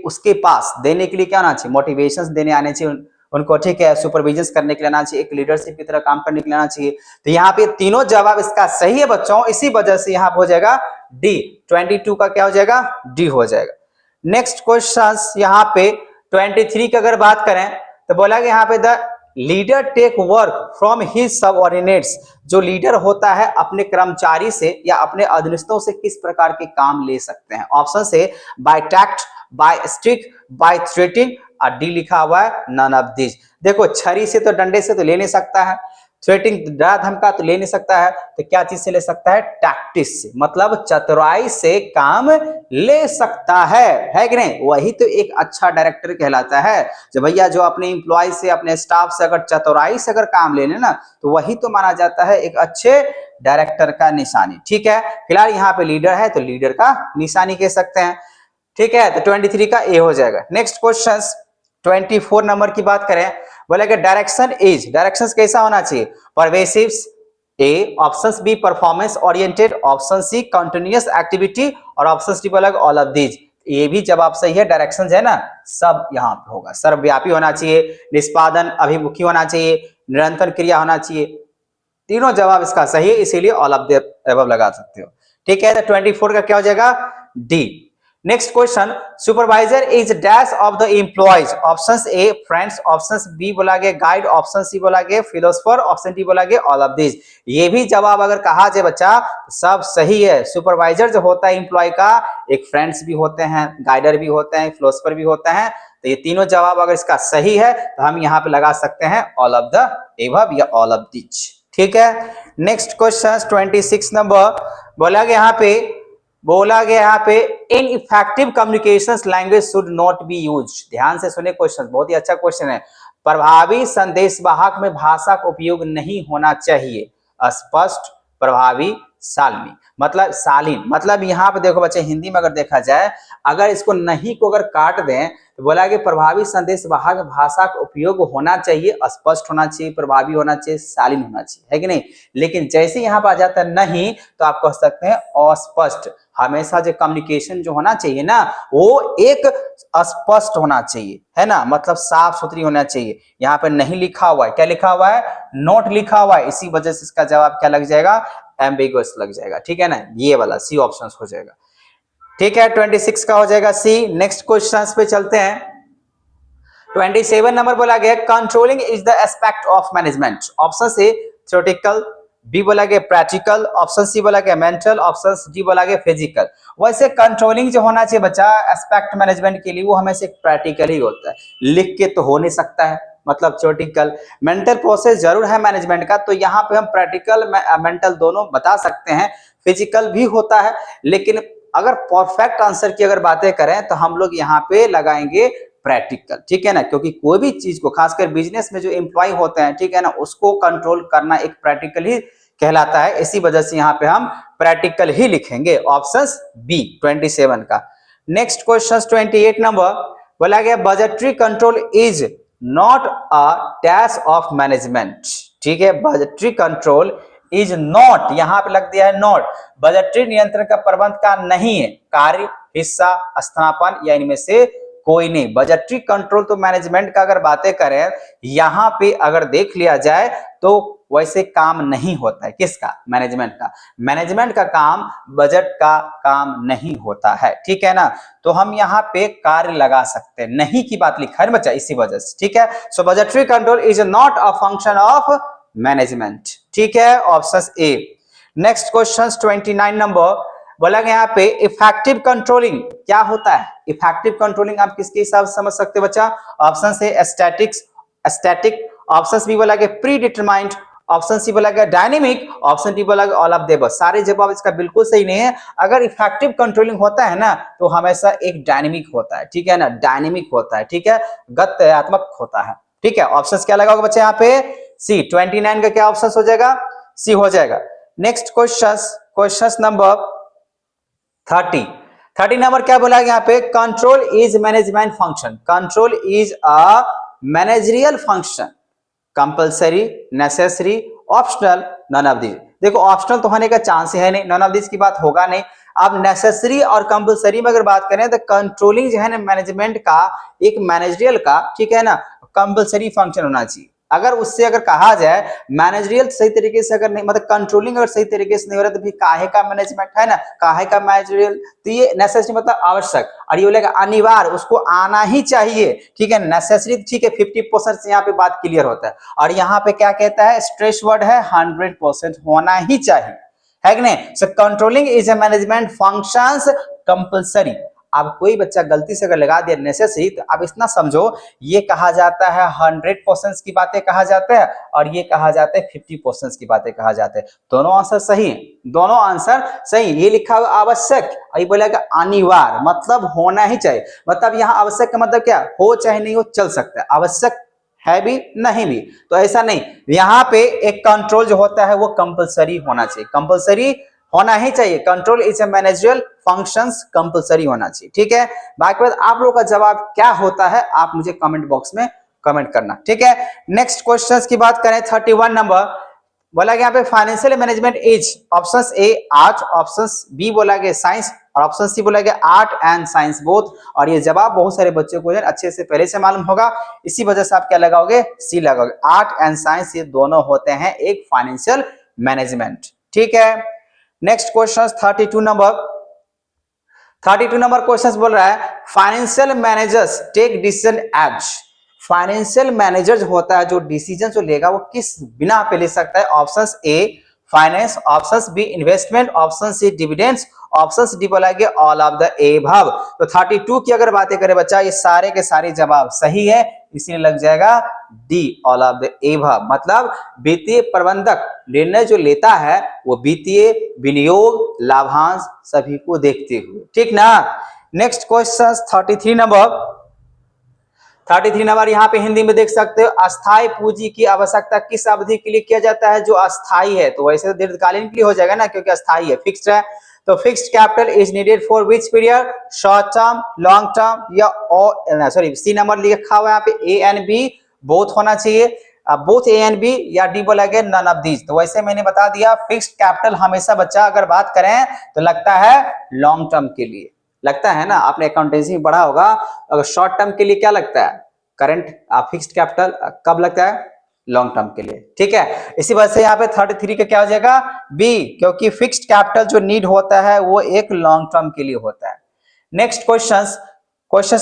उसके पास देने के लिए क्या आना चाहिए, मोटिवेशन देने आने चाहिए उनको, ठीक है, सुपरविजन करने के लिए आना चाहिए, एक लीडरशिप की तरह काम करने के लिए आना चाहिए। तो यहाँ पे तीनों जवाब इसका सही है बच्चों, इसी वजह से यहाँ हो जाएगा डी, 22 का क्या हो जाएगा, डी हो जाएगा। नेक्स्ट क्वेश्चन यहाँ पे 23 की अगर बात करें तो बोला कि यहाँ पे the leader take work from his subordinates, जो लीडर होता है अपने कर्मचारी से या अपने अधीनस्थों से किस प्रकार के काम ले सकते हैं। ऑप्शन से by tact, by stick, by threatening, और डी लिखा हुआ है नन ऑफ दिस। देखो छरी से तो डंडे से तो ले नहीं सकता है, थ्रेटिंग डरा धमका तो ले नहीं सकता है, तो क्या चीज से ले सकता है, टैक्टिस से, मतलब चतुराई से काम ले सकता है कि नहीं। वही तो एक अच्छा डायरेक्टर कहलाता है, जब भैया जो अपने एम्प्लॉय से अपने स्टाफ से अगर चतुराई से अगर काम ले लेना, तो वही तो माना जाता है एक अच्छे डायरेक्टर का निशानी, ठीक है। फिलहाल यहाँ पे लीडर है तो लीडर का निशानी कह सकते हैं, ठीक है। तो 23 का ए हो जाएगा। नेक्स्ट क्वेश्चन 24 नंबर की बात करें, बोले कि डायरेक्शन इज, डायरेक्शन कैसा होना चाहिए, pervasive A, option B performance oriented, option C continuous activity, और ऑप्शन डी बोला ऑल ऑफ दीज। ये भी जवाब सही है, डायरेक्शन है ना सब यहाँ पे होगा। सर्वव्यापी होना चाहिए, निष्पादन अभिमुखी होना चाहिए, निरंतर क्रिया होना चाहिए, तीनों जवाब इसका सही है, इसीलिए ऑल ऑफ द अबव लगा सकते हो। ठीक है, तो 24 का क्या हो जाएगा, D. Next question, supervisor is dash of the employees. Option A friends, option B बोला गया गाइड, ऑप्शन सी बोला गया फिलोसफर, ऑप्शन डी बोला गया ऑल ऑफ दिस। ये भी जवाब अगर कहा जाए बच्चा सब सही है। सुपरवाइजर जो होता है एम्प्लॉय का, एक फ्रेंड्स भी होते हैं, गाइडर भी होते हैं, फिलोसफर भी होते हैं, तो ये तीनों जवाब अगर इसका सही है तो हम यहाँ पे लगा सकते हैं ऑल ऑफ द एबव या ऑल ऑफ दिस। ठीक है, नेक्स्ट क्वेश्चन 26 नंबर बोला गया यहाँ पे in effective communications language should not be use. ध्यान से सुने क्वेश्चन, बहुत ही अच्छा क्वेश्चन है। प्रभावी संदेशवाहक में भाषा का उपयोग नहीं होना चाहिए। स्पष्ट, प्रभावी, शालीन। मतलब यहाँ पे देखो बच्चे, हिंदी में अगर देखा जाए, अगर इसको नहीं को अगर काट दें तो बोला कि प्रभावी संदेशवाहक भाषा का उपयोग होना चाहिए, स्पष्ट होना चाहिए, प्रभावी होना चाहिए, शालीन होना चाहिए, है कि नहीं। लेकिन जैसे यहाँ पर आ जाता है नहीं, तो आप कह सकते हैं अस्पष्ट। हमेशा जो कम्युनिकेशन जो होना चाहिए ना, वो एक स्पष्ट होना चाहिए, है ना, मतलब साफ सुथरी होना चाहिए। यहाँ पे नहीं लिखा हुआ है, क्या लिखा हुआ है, नोट लिखा हुआ है, इसी वजह से इसका जवाब क्या लग जाएगा, एम्बिगुअस लग जाएगा। ठीक है ना, ये वाला सी ऑप्शन हो जाएगा। ठीक है, 26 का हो जाएगा सी। नेक्स्ट क्वेश्चन पे चलते हैं। 27 नंबर बोला गया controlling is the aspect of management. Option से थ्योरेटिकल, बी बोला गया प्रैक्टिकल, ऑप्शन सी बोला गया मेंटल, ऑप्शन डी बोला गया फिजिकल। वैसे कंट्रोलिंग जो होना चाहिए बच्चा एस्पेक्ट मैनेजमेंट के लिए, वो हमेशा प्रैक्टिकल ही होता है, लिख के तो हो नहीं सकता है, मतलब थ्योरेटिकल। मेंटल प्रोसेस जरूर है मैनेजमेंट का, तो यहाँ पे हम प्रैक्टिकल मेंटल दोनों बता सकते हैं। फिजिकल भी होता है, लेकिन अगर परफेक्ट आंसर की अगर बातें करें तो हम लोग यहाँ पे लगाएंगे प्रैक्टिकल। ठीक है ना, क्योंकि कोई भी चीज को, खासकर बिजनेस में जो एम्प्लॉय होते हैं, ठीक है ना, उसको कंट्रोल करना एक प्रैक्टिकल ही कहलाता है। इसी वजह से यहाँ पे हम प्रैक्टिकल ही लिखेंगे, ऑप्शन बी 27 का। नेक्स्ट क्वेश्चन 28 नंबर बोला गया budgetary control is not a dash of management. ठीक है, बजटरी कंट्रोल इज नॉट, यहां पे लग दिया है नॉट, बजटरी नियंत्रण का प्रबंध का नहीं है, कार्य, हिस्सा, स्थानापन्न या इनमें से कोई नहीं। बजटरी कंट्रोल तो मैनेजमेंट का अगर बातें करें, यहां पे अगर देख लिया जाए तो वैसे काम नहीं होता है। किसका, मैनेजमेंट का। मैनेजमेंट का काम बजट का काम नहीं होता है। ठीक है ना, तो हम यहाँ पे कार्य लगा सकते हैं, नहीं की बात लिखा है बच्चा, इसी वजह से। ठीक है, so budgetary control is not a function of management. ठीक है, option A. Next question 29 number बोला गया यहाँ पे इफेक्टिव कंट्रोलिंग क्या होता है। इफेक्टिव कंट्रोलिंग आप किसके हिसाब से समझ सकते हो बच्चा, ऑप्शन से स्टैटिक, ऑप्शन बी बोला गया प्री डिटरमाइंड, ऑप्शन सी बोला गया डायनेमिक, ऑप्शन डी बोला गया ऑल ऑफ द अबव। सारे जवाब इसका बिल्कुल सही नहीं है। अगर इफेक्टिव कंट्रोलिंग होता है ना, तो हमेशा एक डायनेमिक होता है। ठीक है ना, डायनेमिक होता है, ठीक है, गत्यात्मक होता है। ठीक है, ऑप्शन क्या लगा होगा बच्चा यहाँ पे, सी। 29 का क्या ऑप्शन हो जाएगा, सी हो जाएगा। नेक्स्ट क्वेश्चन नंबर 30 नंबर क्या बोला यहाँ पे, control is management function. Control is a managerial function, compulsory, necessary, optional, none of this. देखो ऑप्शनल तो होने का चांस है नहीं, नन ऑफ दिस की बात होगा नहीं। अब नेसेसरी और कंपल्सरी में अगर बात करें तो कंट्रोलिंग जो है ना मैनेजमेंट का, एक मैनेजरियल का, ठीक है ना, कंपल्सरी फंक्शन होना चाहिए। अगर उससे अगर कहा जाए मैनेजरियल सही तरीके से अगर नहीं, मतलब कंट्रोलिंग अगर सही तरीके से नहीं हो रहा तो फिर काहे का मैनेजमेंट है ना, काहे का मैनेजरियल। तो ये नेसेसरी मतलब आवश्यक, और ये बोलेगा अनिवार्य, उसको आना ही चाहिए। ठीक है, नेसेसरी ठीक है 50% से यहाँ पे बात क्लियर होता है। और यहाँ पे क्या कहता है, स्ट्रेस वर्ड है 100% होना ही चाहिए, है कि नहीं। So controlling is a management functions compulsory. अब कोई बच्चा गलती से अगर लगा दिया नेसेसरी, तो अब इतना समझो ये कहा जाता है 100% की बातें कहा जाता है, और ये कहा जाता है 50% की बातें कहा जाते हैं। दोनों आंसर सही है, दोनों आंसर सही। ये लिखा हुआ आवश्यक, ये बोलेगा अनिवार्य, मतलब होना ही चाहिए। मतलब यहाँ आवश्यक का मतलब क्या, हो चाहे नहीं हो चल सकता है, आवश्यक है भी नहीं भी, तो ऐसा नहीं। यहाँ पे एक कंट्रोल जो होता है वो कंपल्सरी होना चाहिए, कंपल्सरी होना ही चाहिए। Control is a managerial functions, compulsory होना चाहिए। ठीक है, बाकी बात आप लोगों का जवाब क्या होता है आप मुझे कमेंट बॉक्स में कमेंट करना। ठीक है, नेक्स्ट क्वेश्चंस की बात करें 31 नंबर बोला गया यहाँ पे financial management is option A art, option B बोला गया साइंस और ऑप्शन सी बोला गया आर्ट एंड साइंस बोथ। और ये जवाब बहुत सारे बच्चों को अच्छे से पहले से मालूम होगा, इसी वजह से आप क्या लगाओगे, सी लगाओगे। आर्ट एंड साइंस ये दोनों होते हैं एक फाइनेंशियल मैनेजमेंट। ठीक है, नेक्स्ट क्वेश्चन 32 नंबर क्वेश्चन बोल रहा है financial managers take decision as. Financial manager होता है जो डिसीजन जो लेगा वो किस बिना पे ले सकता है। Option A finance, option B investment, option C dividends, option D बोला गया ऑल ऑफ द एबव। तो 32 की अगर बातें करें बच्चा, ये सारे के सारे जवाब सही है, इसलिए लग जाएगा D all of the above. मतलब वित्तीय प्रबंधक निर्णय जो लेता है वो वित्तीय विनियोग लाभांश सभी को देखते हुए। ठीक ना। नेक्स्ट क्वेश्चन 33 नंबर यहाँ पे हिंदी में देख सकते हो, अस्थायी पूंजी की आवश्यकता किस अवधि के लिए किया जाता है, जो अस्थायी है। तो वैसे तो दीर्घकालीन के लिए हो जाएगा ना, क्योंकि अस्थायी है, फिक्स्ड है। तो fixed capital is needed for which period, short term, long term या सॉरी सी नंबर लिखा हुआ है यहाँ पे ए एंड बी बोथ होना चाहिए, बोथ ए एंड बी, या डी बोला गया नन ऑफ दीज। तो वैसे मैंने बता दिया फिक्स्ड कैपिटल हमेशा बच्चा अगर बात करें तो लगता है लॉन्ग टर्म के लिए, लगता है ना, आपने अकाउंटेंसी में पढ़ा होगा। अगर शॉर्ट टर्म के लिए क्या लगता है, करंट फिक्स्ड कैपिटल, कब लगता है, लॉन्ग टर्म के लिए। ठीक है, इसी वजह से यहाँ पे 33 का क्या हो जाएगा, बी, क्योंकि फिक्स्ड कैपिटल जो नीड होता है वो एक लॉन्ग टर्म के लिए होता है। Next question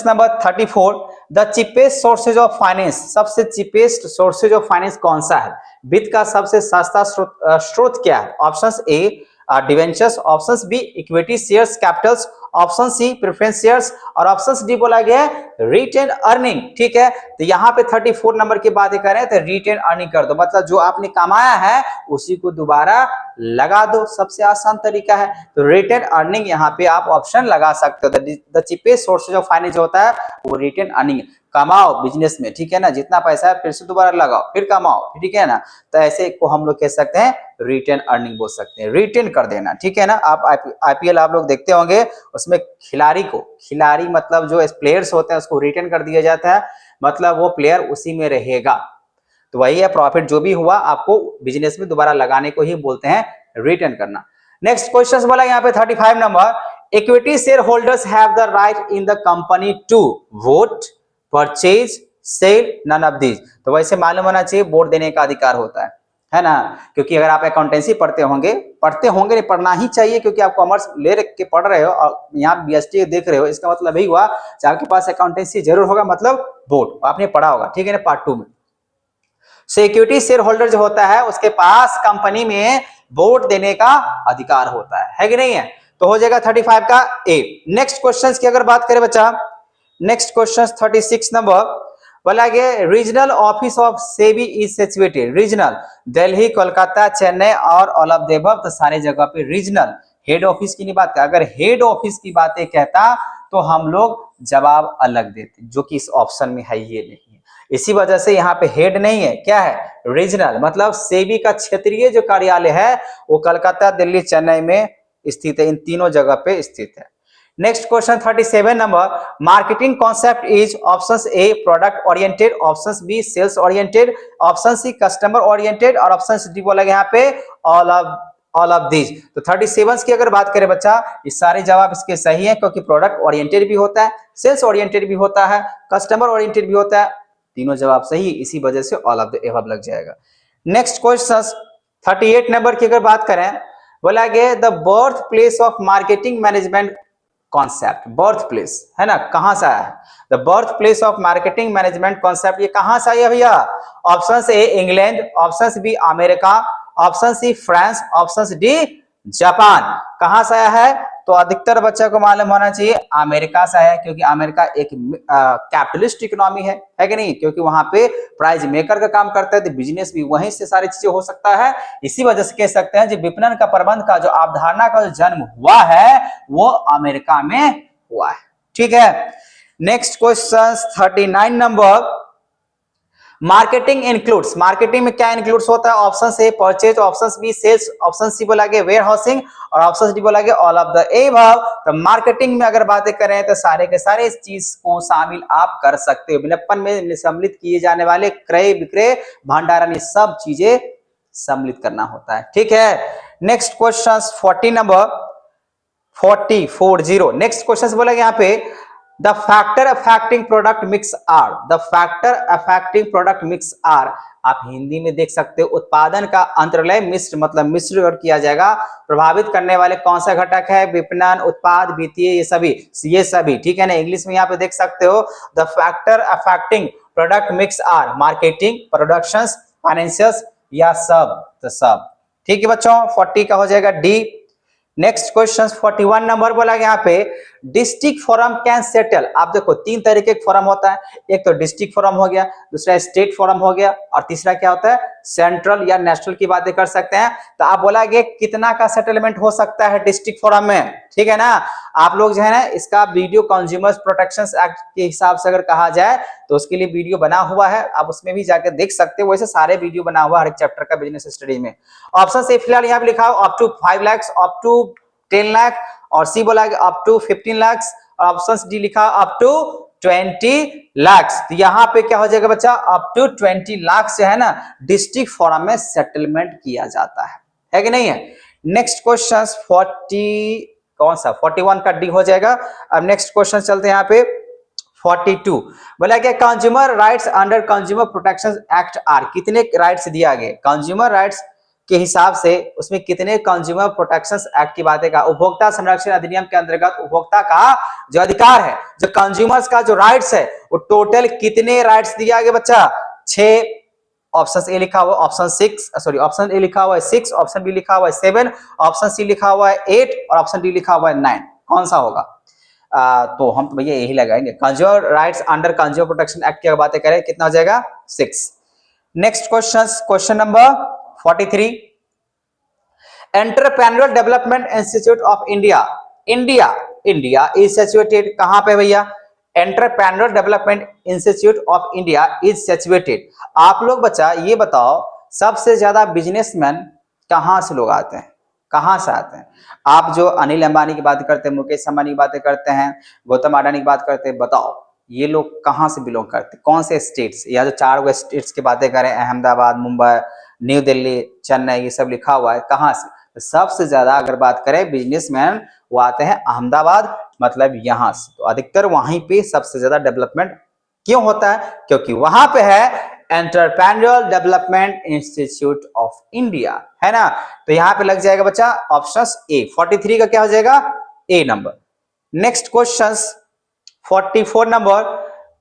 number 34, the cheapest sources of finance, सबसे चीपेस्ट सोर्सेज ऑफ फाइनेंस कौन सा है, वित्त का सबसे सस्ता स्रोत क्या है। Option A debentures, option B equity shares capitals, option C preference shares और ऑप्शन डी बोला गया है रिटेन अर्निंग। ठीक है, तो यहाँ पे 34 नंबर की बात करें तो रिटेन अर्निंग कर दो, मतलब जो आपने कमाया है उसी को दोबारा लगा दो, सबसे आसान तरीका है। तो रिटेन अर्निंग यहाँ पे आप ऑप्शन लगा सकते हो। The cheapest sources of finance होता है वो रिटेन अर्निंग, कमाओ बिजनेस में, ठीक है ना, जितना पैसा है फिर से दोबारा लगाओ फिर कमाओ, ठीक है ना। तो ऐसे को हम लोग कह सकते हैं रिटेन अर्निंग बोल सकते हैं, रिटेन कर देना। ठीक है ना, आप आईपीएल आप लोग देखते होंगे, उसमें खिलाड़ी मतलब जो प्लेयर्स होते हैं उसको रिटेन कर दिया जाता है, मतलब वो प्लेयर उसी में रहेगा। तो वही है, प्रॉफिट जो भी हुआ आपको बिजनेस में दोबारा लगाने को ही बोलते हैं रिटर्न करना। नेक्स्ट क्वेश्चन बोला यहाँ पे 35 number, equity share holders have the right in the company to vote, purchase, sale, none of these. तो वैसे मालूम होना चाहिए वोट देने का अधिकार होता है ना, क्योंकि अगर आप अकाउंटेंसी पढ़ते होंगे नहीं, पढ़ना ही चाहिए, क्योंकि आप कॉमर्स ले के पढ़ रहे हो और यहाँ बीएसटी देख रहे हो, इसका मतलब यही हुआ आपके पास अकाउंटेंसी जरूर होगा, मतलब वोट आपने पढ़ा होगा। ठीक है ना, पार्ट 2 में। सिक्योरिटी शेयर होल्डर जो होता है उसके पास कंपनी में वोट देने का अधिकार होता है कि नहीं है। तो हो जाएगा 35 का ए। नेक्स्ट क्वेश्चन की अगर बात करें बच्चा, नेक्स्ट क्वेश्चन 36 नंबर बोला गया regional office of SEBI is situated. Regional Delhi, Kolkata, Chennai और ऑल ऑफ द अबव, तो सारे जगह पे रीजनल। हेड ऑफिस की नहीं बात कर, अगर हेड ऑफिस की बातें कहता तो हम लोग जवाब अलग देते, जो कि इस ऑप्शन में है ये नहीं है। इसी वजह से यहाँ पे हेड नहीं है, क्या है, रीजनल, मतलब सेबी का क्षेत्रीय जो कार्यालय है वो कोलकाता, दिल्ली, चेन्नई में स्थित है, इन तीनों जगह पे स्थित है। Next question 37 number, marketing concept is option A product oriented, option B sales oriented, option C customer oriented और ऑप्शन डी बोला यहाँ पे ऑल ऑफ दीज। तो 37 की अगर बात करें बच्चा, ये सारे जवाब इसके सही है, क्योंकि प्रोडक्ट ओरिएंटेड भी होता है, सेल्स ओरिएंटेड भी होता है, कस्टमर ओरिएंटेड भी होता है, तीनों जवाब सही, इसी वजह से ऑल ऑफ द अबव लग जाएगा। नेक्स्ट क्वेश्चन 38 नंबर की अगर बात करें, बोला गया the birth place of marketing management concept, birth place है ना, कहां से आया है, the birth place of marketing management concept, ये कहां से आया भैया। Option A England, option B America, option C France, option D Japan. कहां से आया है, तो अधिकतर बच्चा को मालूम होना चाहिए अमेरिका से है, क्योंकि अमेरिका एक कैपिटलिस्ट इकोनॉमी है कि नहीं, क्योंकि वहां पे प्राइज मेकर का काम करता है, तो बिजनेस भी वहीं से सारी चीजें हो सकता है। इसी वजह से कह सकते हैं जो विपणन का प्रबंध का जो अवधारणा का जो जन्म हुआ है वो अमेरिका में हुआ है। ठीक है, next question 39 number, marketing includes, marketing में क्या इंक्लूड्स होता है। Option A purchase, option B sales, option C बोला गया वेयर हाउसिंग और ऑप्शन डी बोला गया ऑल ऑफ द एबव। तो मार्केटिंग में अगर बातें करें तो सारे के सारे इस चीज को शामिल आप कर सकते हो। विपणन में सम्मिलित किए जाने वाले क्रय विक्रय भंडारण, ये सब चीजें सम्मिलित करना होता है। ठीक है, next question 40 number 40 next question बोला यहाँ पे the factor affecting product mix are, the factor affecting product mix are. आप हिंदी में देख सकते हो उत्पादन का अंतर्लय मिश्र मतलब मिश्र किया जाएगा, प्रभावित करने वाले कौन सा घटक है, विपणन, उत्पाद, वित्तीय, ये सभी ठीक है ना। इंग्लिश में यहाँ पे देख सकते हो the factor affecting product mix are marketing, production, financial या सब, तो सब ठीक है बच्चों। 40 का हो जाएगा डी। नेक्स्ट क्वेश्चन 41 नंबर बोला यहाँ पे डिस्ट्रिक्ट फोरम कैन सेटल। आप देखो तीन तरीके का फोरम होता है, एक तो डिस्ट्रिक्ट फोरम हो गया, दूसरा स्टेट फोरम हो गया और तीसरा क्या होता है सेंट्रल या नेशनल की बातें कर सकते हैं। तो आप बोला कि कितना का सेटलमेंट हो सकता है डिस्ट्रिक्ट फोरम में, ठीक है ना। आप लोग जो है ना इसका वीडियो कंज्यूमर्स प्रोटेक्शन एक्ट के हिसाब से अगर कहा जाए तो उसके लिए वीडियो बना हुआ है, आप उसमें भी जाकर देख सकते हो। वैसे सारे वीडियो बना हुआ हर एक चैप्टर का बिजनेस स्टडी में। ऑप्शन से फिलहाल यहाँ पे लिखा हो up to 5 lakh, up to 10 lakh, और सी बोला अप टू 15 लाख, और ऑप्शन डी लिखा अप टू 20 लाख। तो यहाँ पे क्या हो जाएगा बच्चा अप टू 20 लाख से है ना डिस्ट्रिक्ट फोरम में सेटलमेंट किया जाता है कि नहीं है। नेक्स्ट क्वेश्चन 40 कौन सा 41 का डी हो जाएगा। अब नेक्स्ट क्वेश्चन चलते हैं यहाँ पे 42 बोला क्या consumer rights under consumer protection act are, कितने राइट्स दिया गया कंज्यूमर राइट्स के हिसाब से, उसमें कितने कंज्यूमर प्रोटेक्शन एक्ट की बातें का, उपभोक्ता संरक्षण अधिनियम के अंतर्गत उपभोक्ता का जो अधिकार है, जो कंज्यूमर्स का जो राइट्स है वो टोटल कितने राइट्स दिया गया बच्चा 6। ऑप्शन ए लिखा हुआ ऑप्शन 6 सॉरी ऑप्शन ए लिखा हुआ है 6, ऑप्शन बी लिखा हुआ है 7, ऑप्शन सी लिखा हुआ है 8 और ऑप्शन डी लिखा हुआ है 9। कौन सा होगा? तो हम तो भैया यही लगाएंगे consumer rights under consumer protection act की बातें करें कितना हो जाएगा 6। Next question number 43 entrepreneur development institute of India, India is situated कहां पे भैया? Entrepreneur development institute of India is situated. आप लोग बच्चा ये बताओ सबसे ज्यादा बिजनेसमैन कहां से लोग आते हैं, कहां से आते हैं? आप जो अनिल अंबानी की बात करते हैं, मुकेश अंबानी की बातें करते हैं, गौतम अडानी की बात करते हैं, बताओ ये लोग कहां से बिलोंग करते हैं, कौन से स्टेट्स? या जो 4 स्टेट्स की बातें करें अहमदाबाद, मुंबई, न्यू दिल्ली, चेन्नई, ये सब लिखा हुआ है कहां से? तो सबसे ज्यादा अगर बात करें बिजनेसमैन वो आते हैं अहमदाबाद, मतलब यहां से। तो अधिकतर वहीं पे सबसे ज्यादा डेवलपमेंट क्यों होता है? क्योंकि वहां पे है entrepreneur development institute of India, है ना। तो यहां पे लग जाएगा बच्चा ऑप्शन ए। 43 का क्या हो जाएगा ए नंबर। नेक्स्ट क्वेश्चन 44 नंबर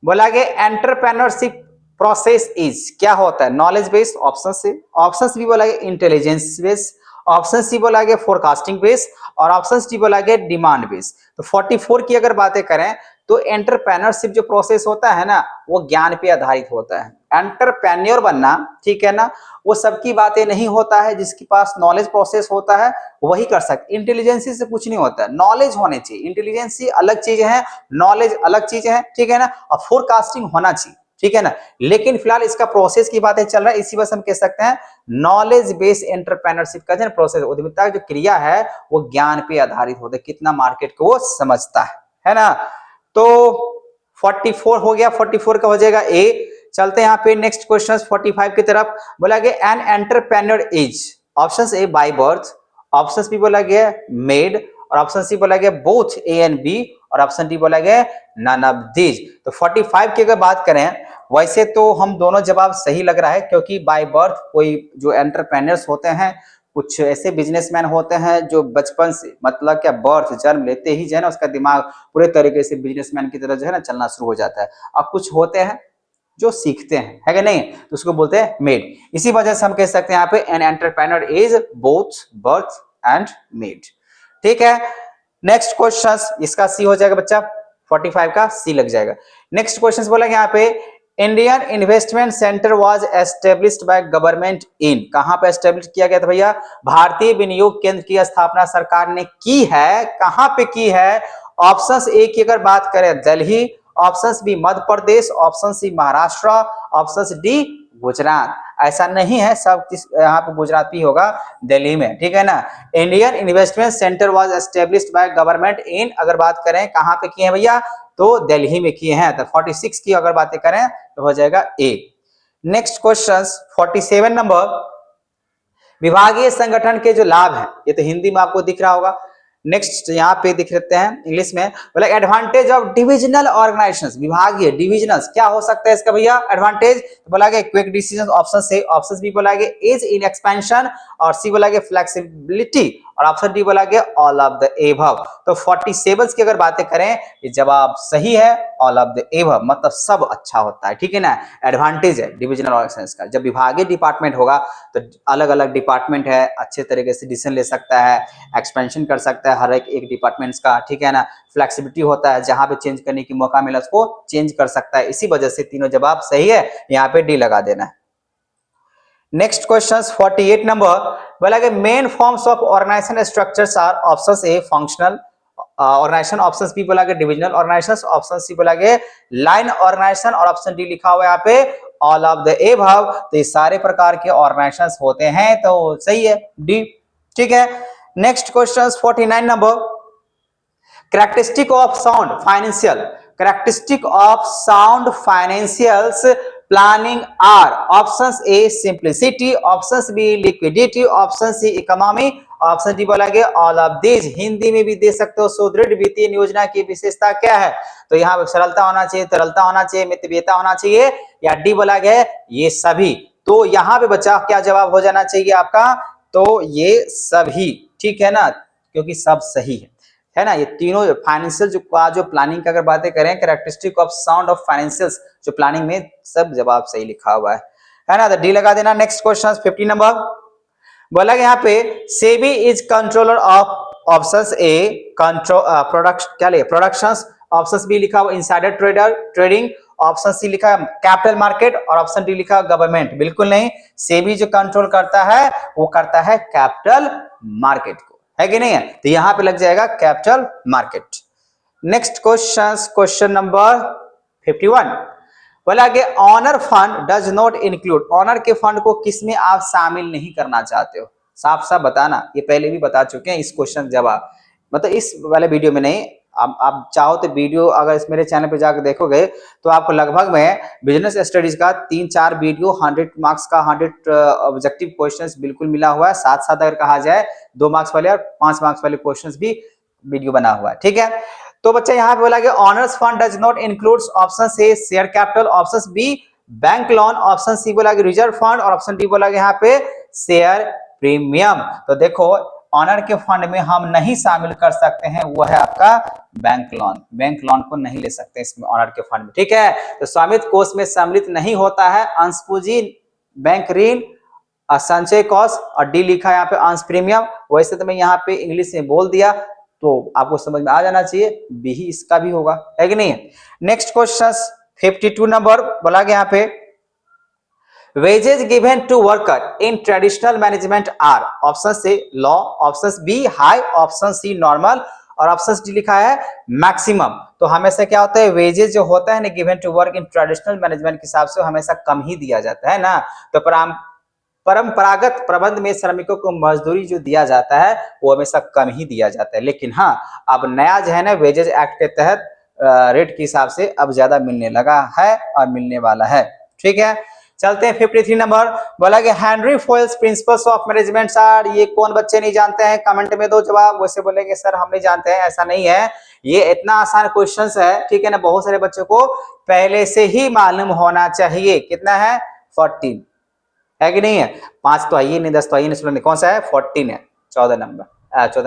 बोला गया एंटरप्रेन्योरशिप प्रोसेस इज क्या होता है? नॉलेज बेस ऑप्शन से, ऑप्शन बी बोला गया इंटेलिजेंस बेस, ऑप्शन सी बोला गया फोरकास्टिंग बेस और ऑप्शन डी बोला गया डिमांड बेस। तो 44 की अगर बातें करें तो एंटरप्रेन्योरशिप जो प्रोसेस होता है ना वो ज्ञान पे आधारित होता है। एंटरप्रेन्योर बनना ठीक है ना वो सबकी बातें नहीं होता है, जिसके पास नॉलेज प्रोसेस होता है वही कर सकते। इंटेलिजेंसी से कुछ नहीं होता है, नॉलेज होने चाहिए। इंटेलिजेंसी अलग चीज है, नॉलेज अलग चीज है, ठीक है ना। और फोरकास्टिंग होना चाहिए, ठीक है ना। लेकिन फिलहाल इसका प्रोसेस की बातें चल रहा है, इसी वजह से हम कह सकते हैं नॉलेज बेस्ड एंटरप्रेन्योरशिप का जो प्रोसेस उद्यमिता जो क्रिया है वो ज्ञान पे आधारित होता है, कितना मार्केट को वो समझता है ना। तो 44 हो गया, 44 का हो जाएगा ए। चलते हैं यहाँ पे नेक्स्ट क्वेश्चन 45 की तरफ। बोला गया an entrepreneur is option A by birth, option B बोला गया मेड और ऑप्शन सी बोला गया बोथ ए एंड बी और ऑप्शन डी बोला गया नन ऑफ दीज। तो 45 की अगर बात करें वैसे तो हम दोनों जवाब सही लग रहा है, क्योंकि बाय बर्थ कोई जो एंटरप्रेन्योर्स होते हैं कुछ ऐसे बिजनेसमैन होते हैं जो बचपन से मतलब क्या बर्थ जन्म लेते ही जो है ना उसका दिमाग पूरे तरीके से बिजनेसमैन की तरह जो है ना चलना शुरू हो जाता है। अब कुछ होते हैं जो सीखते हैं, है कि नहीं, तो उसको बोलते हैं मेड। इसी वजह से हम कह सकते हैं यहाँ पे N entrepreneur is both birth and made, ठीक है। नेक्स्ट क्वेश्चन इसका सी हो जाएगा बच्चा, 45 का सी लग जाएगा। नेक्स्ट क्वेश्चन बोला यहाँ पे Indian investment centre was established by government in, कहां पे एस्टेब्लिश किया गया था भैया? भारतीय विनियोग केंद्र की स्थापना सरकार ने की है, कहां पे की है? ऑप्शन ए की अगर बात करें Delhi, option B Madhya Pradesh, option C Maharashtra, option D Gujarat. ऐसा नहीं है सब यहाँ पे गुजरात भी होगा, दिल्ली में, ठीक है ना। Indian investment centre was established by government in अगर बात करें कहां पे किए हैं भैया? तो दिल्ली में किए हैं। तो 46 की अगर बातें करें तो हो जाएगा ए। नेक्स्ट क्वेश्चन 47 नंबर विभागीय संगठन के जो लाभ हैं, ये तो हिंदी में आपको दिख रहा होगा। नेक्स्ट यहाँ पे दिख लेते हैं इंग्लिश में, बोला एडवांटेज ऑफ डिविजनल ऑर्गेनाइजेशंस, विभागीय डिविजनल्स क्या हो सकता है इसका भैया एडवांटेज, तो बोला गया क्विक डिसीजन, ऑप्शन से ऑप्शन बी बोला गया एज इन एक्सपेंशन, और सी बोला गया फ्लेक्सिबिलिटी, और ऑप्शन डी बोला गया ऑल ऑफ द एबव। तो 47 की अगर बातें करें, ये जवाब सही है, ऑल ऑफ द एबव, मतलब सब अच्छा होता है, ठीक है ना। एडवांटेज है डिविजनल ऑर्गेनाइजेशंस का, जब विभागीय डिपार्टमेंट होगा तो अलग अलग डिपार्टमेंट है, अच्छे तरीके से डिसीजन ले सकता है, एक्सपेंशन कर सकता है हर एक डिपार्टमेंट्स का, ठीक है ना। फ्लेक्सिबिलिटी होता है, जहां पे चेंज करने की मौका मिला उसको चेंज कर सकता है, इसी वजह से तीनों जवाब सही है, यहाँ पे डी लगा देना है। नेक्स्ट क्वेश्चन 48 नंबर, बोला कि main forms of organisation structures are, option A functional organisation, option B बोला गया डिविजनल ऑर्गेनाइजेशन, ऑप्शन सी बोला गया लाइन ऑर्गेनाइजेशन, और ऑप्शन डी लिखा हुआ है यहाँ पे ऑल ऑफ द एबव। तो ये सारे प्रकार के ऑर्गेनाइजेशंस होते हैं, तो सही है डी, ठीक है। Next question 49 number, characteristic of sound financial, characteristic of sound financials planning are, option A simplicity, option B liquidity, option C economy, option D बोला गया ऑल ऑफ दिस। हिंदी में भी दे सकते हो, सुदृढ़ वित्तीय योजना की विशेषता क्या है, तो यहाँ सरलता होना चाहिए, तरलता होना चाहिए, मितव्ययिता होना चाहिए, या डी बोला गया ये सभी। तो यहाँ पे बच्चा क्या जवाब हो जाना चाहिए आपका, तो ये सभी, ठीक है ना, क्योंकि सब सही है ना। ये तीनों फाइनेंशियल जो प्लानिंग की अगर बातें करें, characteristic of sound of financials जो प्लानिंग में, सब जवाब सही लिखा हुआ है ना, तो डी लगा देना। नेक्स्ट क्वेश्चन 50 नंबर, बोला यहाँ पे SEBI is controller of, option A control product क्या ले प्रोडक्शंस, ऑप्शन बी लिखा हुआ insider trader trading, option C लिखा है कैपिटल मार्केट, और ऑप्शन डी लिखा है गवर्नमेंट। बिल्कुल नहीं, सेबी जो कंट्रोल करता है वो करता है कैपिटल मार्केट को, है कि नहीं है, तो यहां पे लग जाएगा capital market. Next question number 51, बोला कि owner fund does not include, owner के फंड को किसमें आप शामिल नहीं करना चाहते हो, साफ साफ बताना। ये पहले भी बता चुके हैं इस क्वेश्चन जवाब, मतलब इस वाले वीडियो में नहीं, आप चाहो तो वीडियो अगर इस मेरे चैनल पे जाकर देखोगे तो आपको लगभग में बिजनेस स्टडीज का 3-4 वीडियो 100 मार्क्स का 100 ऑब्जेक्टिव क्वेश्चंस बिल्कुल मिला हुआ है, साथ साथ अगर कहा जाए 2 मार्क्स वाले और 5 मार्क्स वाले क्वेश्चंस भी वीडियो बना हुआ है, ठीक है। तो बच्चा यहाँ पे बोला कि owners fund does not includes, option A share capital, option B bank loan, option C बोला कि रिजर्व फंड, और ऑप्शन डी बोला कि यहाँ पे शेयर प्रीमियम। तो देखो ऑनर के फंड में हम नहीं शामिल कर सकते हैं, वो है आपका बैंक लोन, बैंक लोन को नहीं ले सकते इसमें ऑनर के फंड में, ठीक है। तो स्वामित्व कोष में सम्मिलित नहीं होता है अंश पूंजी, बैंक ऋण, संचय कोष, और डी लिखा है यहाँ पे अंश प्रीमियम। वैसे तो मैं यहाँ पे इंग्लिश में बोल दिया तो आपको समझ में आ जाना चाहिए, बी ही इसका भी होगा, है कि नहीं। नेक्स्ट क्वेश्चन 52 नंबर, बोला गया यहाँ पे wages given to worker in traditional management are, option से low, option B high, option C normal, और ऑप्शन डी लिखा है मैक्सिमम। तो हमेशा क्या होता है, वेजेस जो होता है ना given to work in traditional management के हिसाब से हमेशा कम ही दिया जाता है ना। तो परंपरागत प्रबंध में श्रमिकों को मजदूरी जो दिया जाता है वो हमेशा कम ही दिया जाता है, लेकिन हाँ अब नया जो है ना वेजेस एक्ट के तहत रेट के हिसाब से अब ज्यादा मिलने लगा है और मिलने वाला है, ठीक है। चलते हैं 53 नंबर, बोला कि Henry Fayol's principles of management are, ये कौन बच्चे नहीं जानते हैं, कमेंट में दो जवाब। वैसे बोलेंगे सर हम नहीं जानते हैं, ऐसा नहीं है, ये इतना आसान क्वेश्चन है, ठीक है ना, बहुत सारे बच्चों को पहले से ही मालूम होना चाहिए। कितना है 14, है कि नहीं है, 5 तो आइए नहीं, 10 तो आइए नहीं, कौन सा है 14 है, 14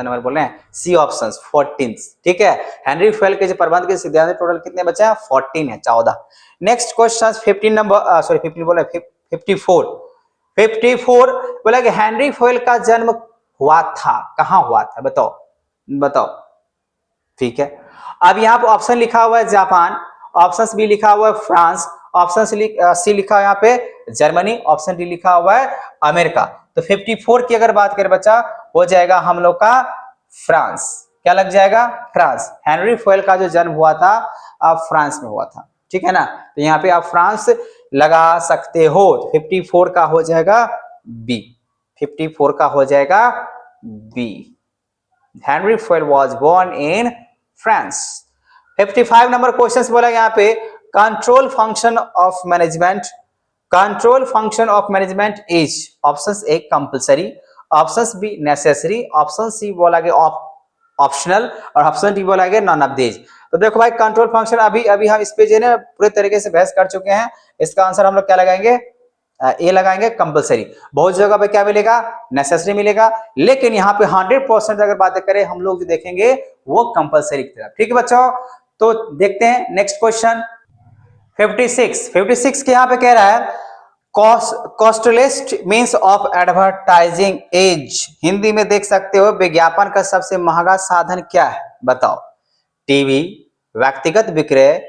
नंबर बोल रहे हैं, सी ऑप्शन 14, ठीक है। हेनरी फोयल के जो प्रबंध के सिद्धांत टोटल कितने बचे हैं 14 है, 14। नेक्स्ट क्वेश्चन 15 नंबर, सॉरी 15 बोला 54 बोला कि हेनरी फोयल का जन्म हुआ था, कहां हुआ था, बताओ, ठीक है। अब यहाँ पर ऑप्शन लिखा हुआ है जापान, ऑप्शन बी लिखा हुआ है फ्रांस, ऑप्शन सी लिखा है यहाँ पे जर्मनी, ऑप्शन डी लिखा हुआ है अमेरिका। तो 54 की अगर बात करें बच्चा हो जाएगा हम लोग का फ्रांस, क्या लग जाएगा फ्रांस। हेनरी फोयल का जो जन्म हुआ था अब फ्रांस में हुआ था, ठीक है ना, तो यहाँ पे आप फ्रांस लगा सकते हो। 54 का हो जाएगा बी, 54 का हो जाएगा B, Henri Fayol was born in France. 55 number question बोला यहाँ पे control function of management control function of management is option A compulsory, option B necessary, option C बोला गया ऑप्शनल और ऑप्शन डी बोला गया नॉन ऑफ दीज। तो देखो भाई कंट्रोल फंक्शन अभी अभी हम इस पे जो है पूरे तरीके से बहस कर चुके हैं। इसका आंसर हम लोग क्या लगाएंगे, ए लगाएंगे कंपलसरी। बहुत जगह पे क्या मिलेगा, नेसेसरी मिलेगा, लेकिन यहाँ पे 100% अगर बातें करें हम लोग जो देखेंगे वो कंपलसरी की तरफ। ठीक है बच्चों, तो देखते हैं नेक्स्ट क्वेश्चन 56 के यहाँ पे कह रहा है costliest means of advertising as. Hindi में देख सकते हो विज्ञापन का सबसे महंगा साधन क्या है, बताओ। टीवी, व्यक्तिगत विक्रय,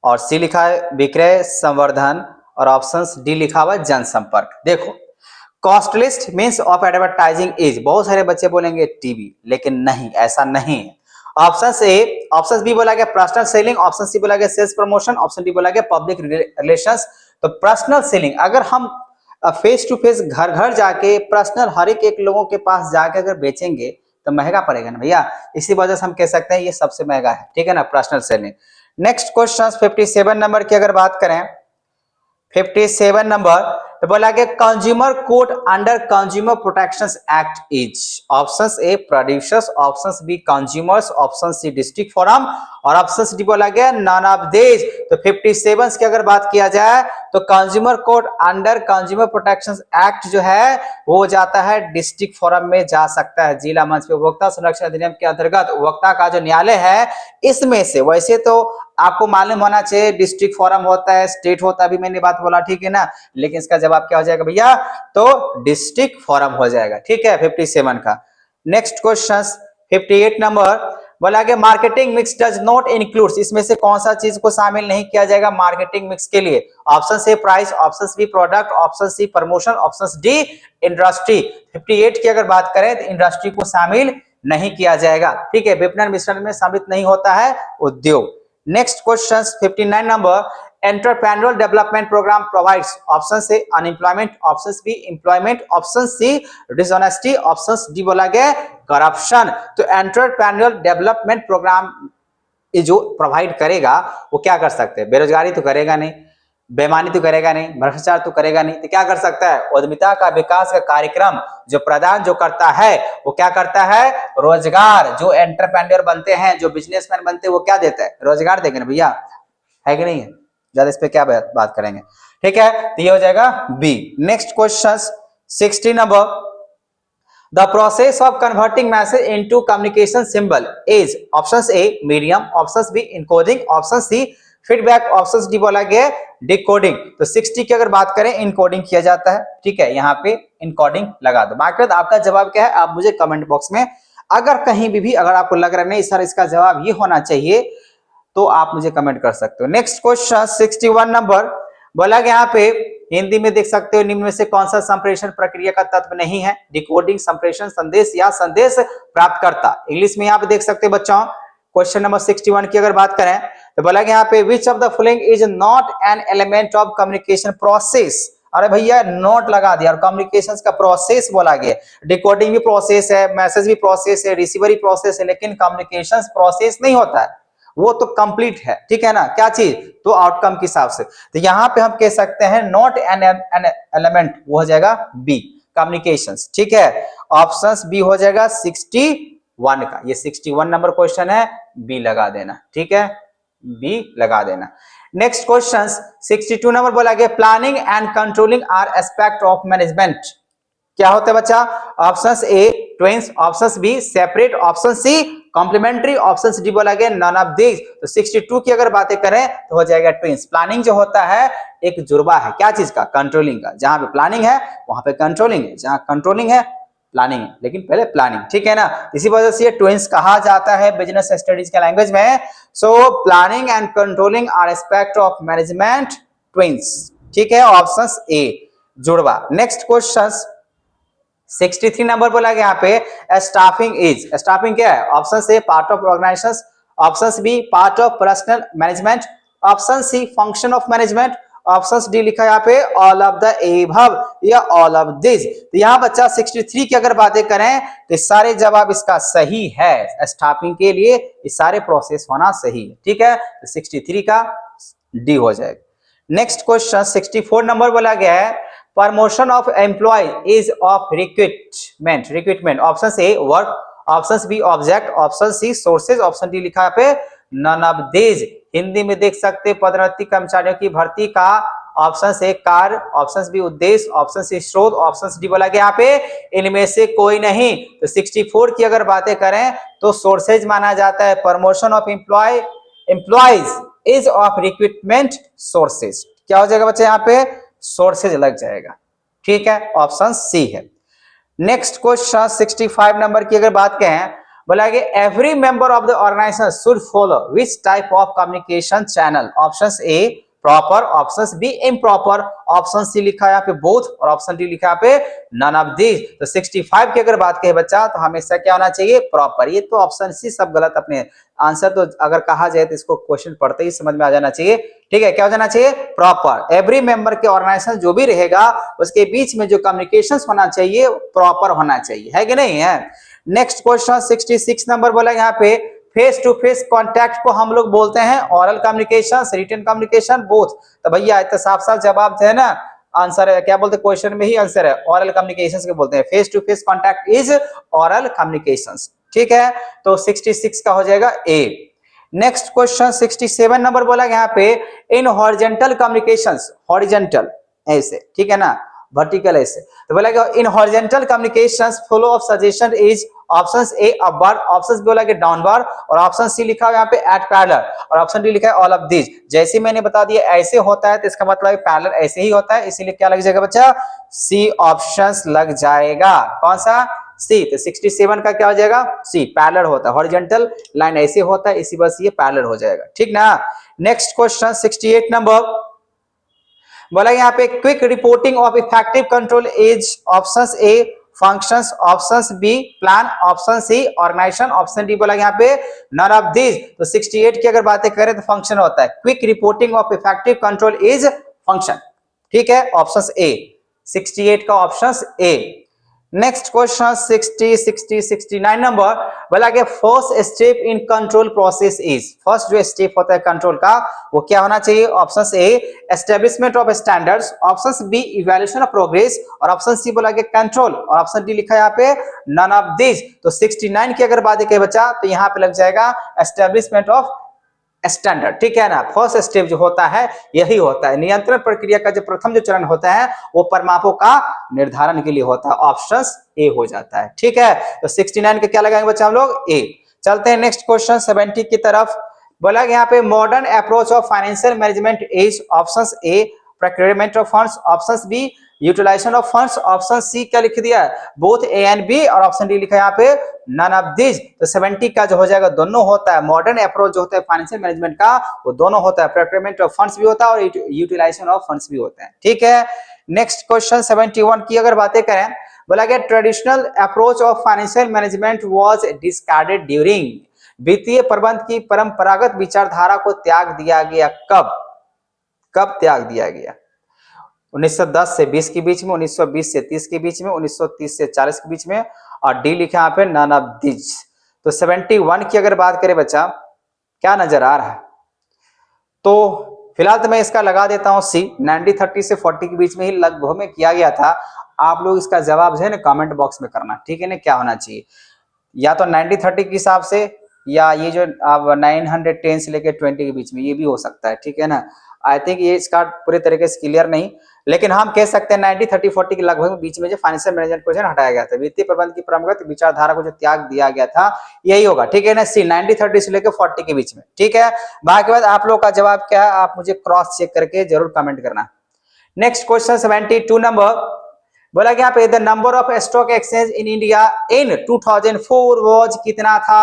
और सी लिखा है विक्रय संवर्धन, और ऑप्शन डी लिखा हुआ जनसंपर्क। देखो कॉस्टलिस्ट मीन्स ऑफ एडवर्टाइजिंग एज, बहुत सारे बच्चे बोलेंगे टीवी, लेकिन नहीं, ऐसा नहीं है। ऑप्शन ए, ऑप्शन बी बोला गया पर्सनल सेलिंग, ऑप्शन सी बोला गया सेल्स प्रमोशन, ऑप्शन डी बोला गया पब्लिक रिलेशंस। तो पर्सनल सेलिंग, अगर हम फेस टू फेस घर घर जाके पर्सनल हर एक लोगों के पास जाके अगर बेचेंगे तो महंगा पड़ेगा ना भैया, इसी वजह से हम कह सकते हैं ये सबसे महंगा है। ठीक है ना, personal selling. Next question 57 number की अगर बात करें, 57 नंबर तो बोला गया consumer court under consumer protection act is. Option A producers, option B consumers, option C district forum, और ऑप्शन डी बोला गया नॉन ऑफ दीज। तो 57 की अगर बात किया जाए तो consumer court under consumer protection act जो है वो जाता है डिस्ट्रिक्ट फोरम में जा सकता है। जिला मंच पे उपभोक्ता संरक्षण अधिनियम के अंतर्गत उपभोक्ता का जो न्यायालय है इसमें से, वैसे तो आपको मालूम होना चाहिए डिस्ट्रिक्ट फोरम होता है, स्टेट होता है, अभी मैंने बात बोला, ठीक है ना, लेकिन इसका जवाब क्या हो जाएगा भैया, तो डिस्ट्रिक्ट फोरम हो जाएगा। ठीक है 57 का। नेक्स्ट क्वेश्चन 58 नंबर बोला गया marketing mix does not includes, इसमें से कौन सा चीज को शामिल नहीं किया जाएगा मार्केटिंग मिक्स के लिए। Option C price, option B product, option C promotion, option D industry. 58 की अगर बात करें तो इंडस्ट्री को शामिल नहीं किया जाएगा। ठीक है, विपणन मिश्रण में सम्मिलित नहीं होता है उद्योग। Next question 59 number entrepreneurial development programme provides, option से unemployment, option B employment, option C dishonesty, option D बोला गया करप्शन। तो एंटरप्रेन्योरियल डेवलपमेंट प्रोग्राम जो प्रोवाइड करेगा वो क्या कर सकते हैं, बेरोजगारी तो करेगा नहीं, बेईमानी तो करेगा नहीं, भ्रष्टाचार तो करेगा नहीं, तो क्या कर सकता है, उद्यमिता का विकास का कार्यक्रम जो प्रदान जो करता है वो क्या करता है, रोजगार। जो एंटरप्रेन्योर बनते हैं, जो बिजनेसमैन बनते हैं, वो क्या देता है, रोजगार देंगे ना भैया, है कि नहीं है, ज्यादा इस पे क्या बात करेंगे। ठीक है, तो ये हो जाएगा B. Next question 60 number The process of converting message into communication symbol is options A medium, options B encoding, option C feedback, options D बोला गया decoding। तो 60 की अगर बात करें encoding किया जाता है। ठीक है, यहाँ पे encoding लगा दो। बाकी आपका जवाब क्या है आप मुझे कमेंट बॉक्स में अगर कहीं भी अगर आपको लग रहा है नहीं सर इसका जवाब ये होना चाहिए तो आप मुझे कमेंट कर सकते हो। नेक्स्ट क्वेश्चन 61 नंबर बोला गया यहाँ पे हिंदी में देख सकते हो निम्न में से कौन सा संप्रेषण प्रक्रिया का तत्व नहीं है, डिकोडिंग, संप्रेषण, संदेश या संदेश प्राप्तकर्ता। इंग्लिश में यहाँ पे देख सकते हैं बच्चों क्वेश्चन नंबर 61 की अगर बात करें तो बोला गया यहाँ पे which of the following is not an element of communication process. अरे भैया नोट लगा दिया और कम्युनिकेशन का प्रोसेस बोला गया, डिकोडिंग भी प्रोसेस है, मैसेज भी प्रोसेस है, रिसीवर भी प्रोसेस है, लेकिन कम्युनिकेशन प्रोसेस नहीं होता है, वो तो कंप्लीट है। ठीक है ना, क्या चीज, तो आउटकम के हिसाब से। तो यहां पे हम कह सकते हैं नॉट एन एलिमेंट, वो हो जाएगा बी कम्युनिकेशंस। ठीक है, ऑप्शंस बी हो जाएगा 61 का। ये 61 नंबर क्वेश्चन है, बी लगा देना। ठीक है, बी लगा देना। नेक्स्ट क्वेश्चन 62 नंबर बोला गया planning and controlling are aspect of management. क्या होता है बच्चा, option A twins, option B separate, option C complementary, option D बोला गया नॉन ऑफ दीज। तो 62 की अगर बातें करें तो हो जाएगा ट्विंस। प्लानिंग जो होता है एक जुड़वा है, क्या चीज का, कंट्रोलिंग का। जहां पे प्लानिंग है वहां पे कंट्रोलिंग है, जहां कंट्रोलिंग है प्लानिंग है, लेकिन पहले प्लानिंग। ठीक है ना, इसी वजह से ये ट्विंस कहा जाता है बिजनेस स्टडीज के लैंग्वेज में। So planning and controlling are aspect of management twins. ठीक है, ऑप्शन ए जुड़वा। नेक्स्ट क्वेश्चन 63 नंबर बोला गया यहाँ पे स्टाफिंग इज, स्टाफिंग क्या है, ऑप्शन से part of organisation, option B part of personal management, option C function of management, option D लिखा है यहाँ पे ऑल ऑफ द एबव या ऑल ऑफ दिस। तो यहाँ बच्चा 63 की अगर बातें करें तो सारे जवाब इसका सही है। स्टाफिंग के लिए ये सारे प्रोसेस होना सही है। ठीक है, तो 63 का डी हो जाएगा। नेक्स्ट क्वेश्चन 64 नंबर बोला गया है promotion of employ is of recruitment option A work, option B object, option C sources, option D लिखा है पे नन ऑफ दीज। हिंदी में देख सकते पदोन्नति कर्मचारियों की भर्ती का ऑप्शन ए कार्य, ऑप्शन बी उद्देश्य, ऑप्शन सी स्रोत, ऑप्शन डी बोला गया यहाँ पे इनमें से कोई नहीं। तो 64 की अगर बातें करें तो सोर्सेज माना जाता है, promotion of employees is of recruitment sources. क्या हो जाएगा बच्चे यहाँ पे सोर्सेज लग जाएगा, ठीक है, ऑप्शन सी है। नेक्स्ट क्वेश्चन 65 नंबर की अगर बात करें बोला कि every member of the organisation should follow which type of communication channel, option A proper, option B improper, option C लिखा है यहाँ पे बोथ और ऑप्शन डी लिखा है यहाँ पे नन ऑफ दीज। तो 65 की अगर बात करें बच्चा तो हमेशा क्या होना चाहिए प्रॉपर। ये तो ऑप्शन सी सब गलत, अपने आंसर तो अगर कहा जाए तो इसको क्वेश्चन पढ़ते ही समझ में आ जाना चाहिए, ठीक है। क्या हो जाना चाहिए प्रॉपर। एवरी मेंबर के ऑर्गेनाइजेशन जो भी रहेगा उसके बीच में जो कम्युनिकेशन होना चाहिए प्रॉपर होना चाहिए, है कि नहीं है। नेक्स्ट क्वेश्चन 66 नंबर बोला यहाँ पे फेस टू फेस कॉन्टैक्ट को हम लोग बोलते हैं oral communication, written communication, both. तो भैया इतना साफ साफ जवाब है ना, आंसर है क्या बोलते हैं, क्वेश्चन में ही आंसर है ओरल कम्युनिकेशन के बोलते हैं। Face to face contact is oral communication, ठीक है। तो 66 का हो जाएगा ए। नेक्स्ट क्वेश्चन 67 नंबर बोला यहाँ पे इन हॉरिजेंटल कम्युनिकेशंस, हॉरिजेंटल ऐसे, ठीक है ना, वर्टिकल ऐसे। तो बोला कि in horizontal communications flow of suggestion is option A upward, option B बोला कि डाउनवर्ड और ऑप्शन सी लिखा है यहाँ पे एट पैरेलल और ऑप्शन डी लिखा है ऑल ऑफ दीज। जैसे मैंने बता दिया ऐसे होता है तो इसका मतलब पैरेलल ऐसे ही होता है, इसीलिए क्या लग जाएगा बच्चा सी ऑप्शन लग जाएगा। कौन सा सी। तो 67 का क्या हो जाएगा सी, पैरेलल होता है, हॉरिजॉन्टल लाइन ऐसे होता है इसी बस ये पैरेलल हो जाएगा, ठीक ना। नेक्स्ट क्वेश्चन 68 नंबर बोला यहाँ पे quick reporting of effective control is option A functions, option B plan, option C organisation, option D बोला यहाँ पे नन ऑफ दीज। तो 68 की अगर बातें करें तो फंक्शन होता है, quick reporting of effective control is function, ठीक है, ऑप्शन ए 68 का option A. Next question 69 number बोला कि first step in control process is, first जो स्टेप होता है कंट्रोल का वो क्या होना चाहिए, option A establishment of standards, option B evaluation of progress और ऑप्शन सी बोला कि कंट्रोल और ऑप्शन डी लिखा है यहाँ पे नन ऑफ दिस। तो 69 की अगर बात करें बच्चा तो यहाँ पे लग जाएगा एस्टेब्लिशमेंट ऑफ स्टैंडर्ड, ठीक है ना। फर्स्ट स्टेप जो होता है यही होता है, नियंत्रण प्रक्रिया का जो प्रथम जो चरण होता है वो परिमापों का निर्धारण के लिए होता है, ऑप्शन ए हो जाता है, ठीक है। तो 69 के क्या लगाएंगे बच्चा हम लोग ए। चलते हैं नेक्स्ट क्वेश्चन 70 की तरफ। बोला यहाँ पे modern approach of financial management is option A procurement of funds, option B utilisation of funds, option C क्या लिख दिया बोथ ए एंड बी और ऑप्शन डी लिखा है यहाँ पे नन ऑफ दिस। तो 70 का जो हो जाएगा दोनों होता है, मॉडर्न अप्रोच जो होता है फाइनेंशियल मैनेजमेंट का वो दोनों होता है, प्रोक्योरमेंट ऑफ फंड्स भी होता है और यूटिलाइजेशन ऑफ फंड्स भी होता है, ठीक है। नेक्स्ट क्वेश्चन 71 की अगर बातें करें बोला गया traditional approach of financial management was discarded during, वित्तीय प्रबंध की परंपरागत विचारधारा को त्याग दिया गया कब, कब त्याग दिया गया, 1910 से 20 के बीच में, 1920 से 30 के बीच में, 1930 से 40 के बीच में और डी लिखा यहाँ पे नन ऑफ दिस। तो 71 की अगर बात करें बच्चा क्या नजर आ रहा है, तो फिलहाल तो मैं इसका लगा देता हूं सी, 90-30 से 40 के बीच में ही लगभग में किया गया था। आप लोग इसका जवाब जो है ना कमेंट बॉक्स में करना, ठीक है ना, क्या होना चाहिए, या तो 90-30 के हिसाब से या ये जो आप 910 से लेकर 20 के बीच में ये भी हो सकता है, ठीक है ना। आई थिंक ये इसका पूरे तरीके से क्लियर नहीं, लेकिन हम कह सकते हैं 90-30-40 के लगभग बीच में जो फाइनेंशियल मैनेजमेंट क्वेश्चन हटाया गया था, वित्तीय प्रबंध की परंपरागत विचारधारा को जो त्याग दिया गया था यही होगा, ठीक है ना, सी 90-30 से लेकर 40 के बीच में, ठीक है। बाकी बाद आप लोग का जवाब क्या है आप मुझे क्रॉस चेक करके जरूर कमेंट करना। नेक्स्ट क्वेश्चन 72 नंबर बोला कि यहाँ पे the number of stock exchange in India in 2004 was कितना था,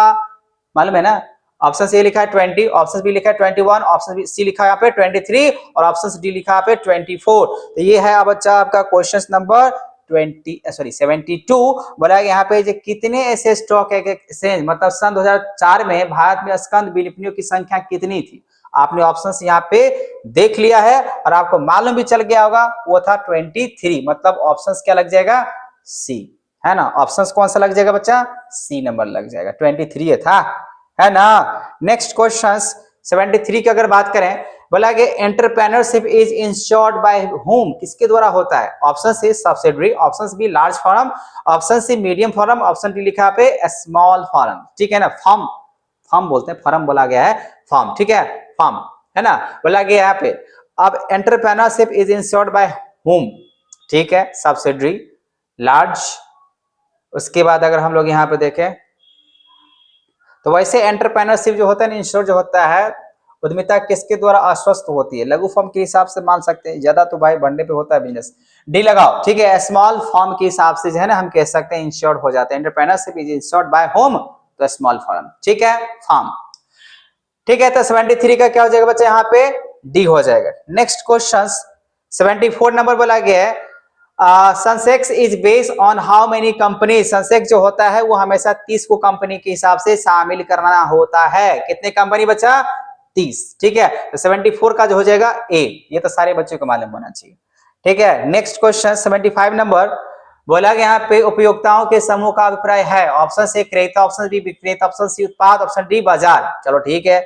मालूम है ना। ऑप्शन सी लिखा है 20, ऑप्शन बी लिखा है 21, ऑप्शन सी लिखा है यहाँ पे 23 और ऑप्शन डी लिखा है यहाँ पे 24। तो ये है बच्चा आपका क्वेश्चन नंबर 72। बोला यहाँ पे जो कितने ऐसे स्टॉक एक्सचेंज, मतलब सन 2004 में भारत में स्कंद विलिपनियों की संख्या कितनी थी, आपने ऑप्शन यहाँ पे देख लिया है और आपको मालूम भी चल गया होगा वो था 23, मतलब ऑप्शन क्या लग जाएगा सी, है ना। ऑप्शन कौन सा लग जाएगा बच्चा सी नंबर लग जाएगा, 23 था, है ना। नेक्स्ट क्वेश्चन 73 की अगर बात करें बोला कि entrepreneurship is ensured by whom, किसके द्वारा होता है? Option C subsidiary, option B large firm, option C medium firm, option D लिखा पे स्मॉल फर्म, ठीक है ना। फर्म, फर्म बोलते हैं, फर्म बोला गया है फर्म, ठीक है, फर्म है ना, बोला गया यहाँ पे। अब entrepreneurship is ensured by whom, ठीक है, सब्सिडरी, लार्ज। उसके बाद अगर हम लोग यहाँ पे देखें तो वैसे एंटरप्रेन्योरशिप जो होता है ना, इंश्योर जो होता है, उद्यमिता किसके द्वारा आश्वस्त होती है? लघु फर्म के हिसाब से मान सकते हैं, ज्यादा तो भाई बढ़ने पे होता है बिजनेस। डी लगाओ, ठीक है, स्मॉल फर्म के हिसाब से जो है ना हम कह सकते हैं इंश्योर्ड हो जाते हैं। Entrepreneurship is ensured by whom, तो स्मॉल फर्म, ठीक है, फर्म, ठीक है। तो 73 का क्या हो जाएगा बच्चा? यहाँ पे डी हो जाएगा। नेक्स्ट क्वेश्चन 74 नंबर बोला गया है, Sensex is based on how many company. Sensex जो होता है वो हमेशा 30 को कंपनी के हिसाब से शामिल करना होता है। कितने कंपनी बच्चा? 30, ठीक है। तो 74 का जो हो जाएगा ए, ये तो सारे बच्चों को मालूम होना चाहिए, ठीक है। नेक्स्ट क्वेश्चन 75 नंबर बोला गया यहाँ पे उपयोक्ताओं के समूह का अभिप्राय है। ऑप्शन से क्रेता, ऑप्शन बी विक्रेता, ऑप्शन सी उत्पाद, ऑप्शन डी बाजार। चलो ठीक है,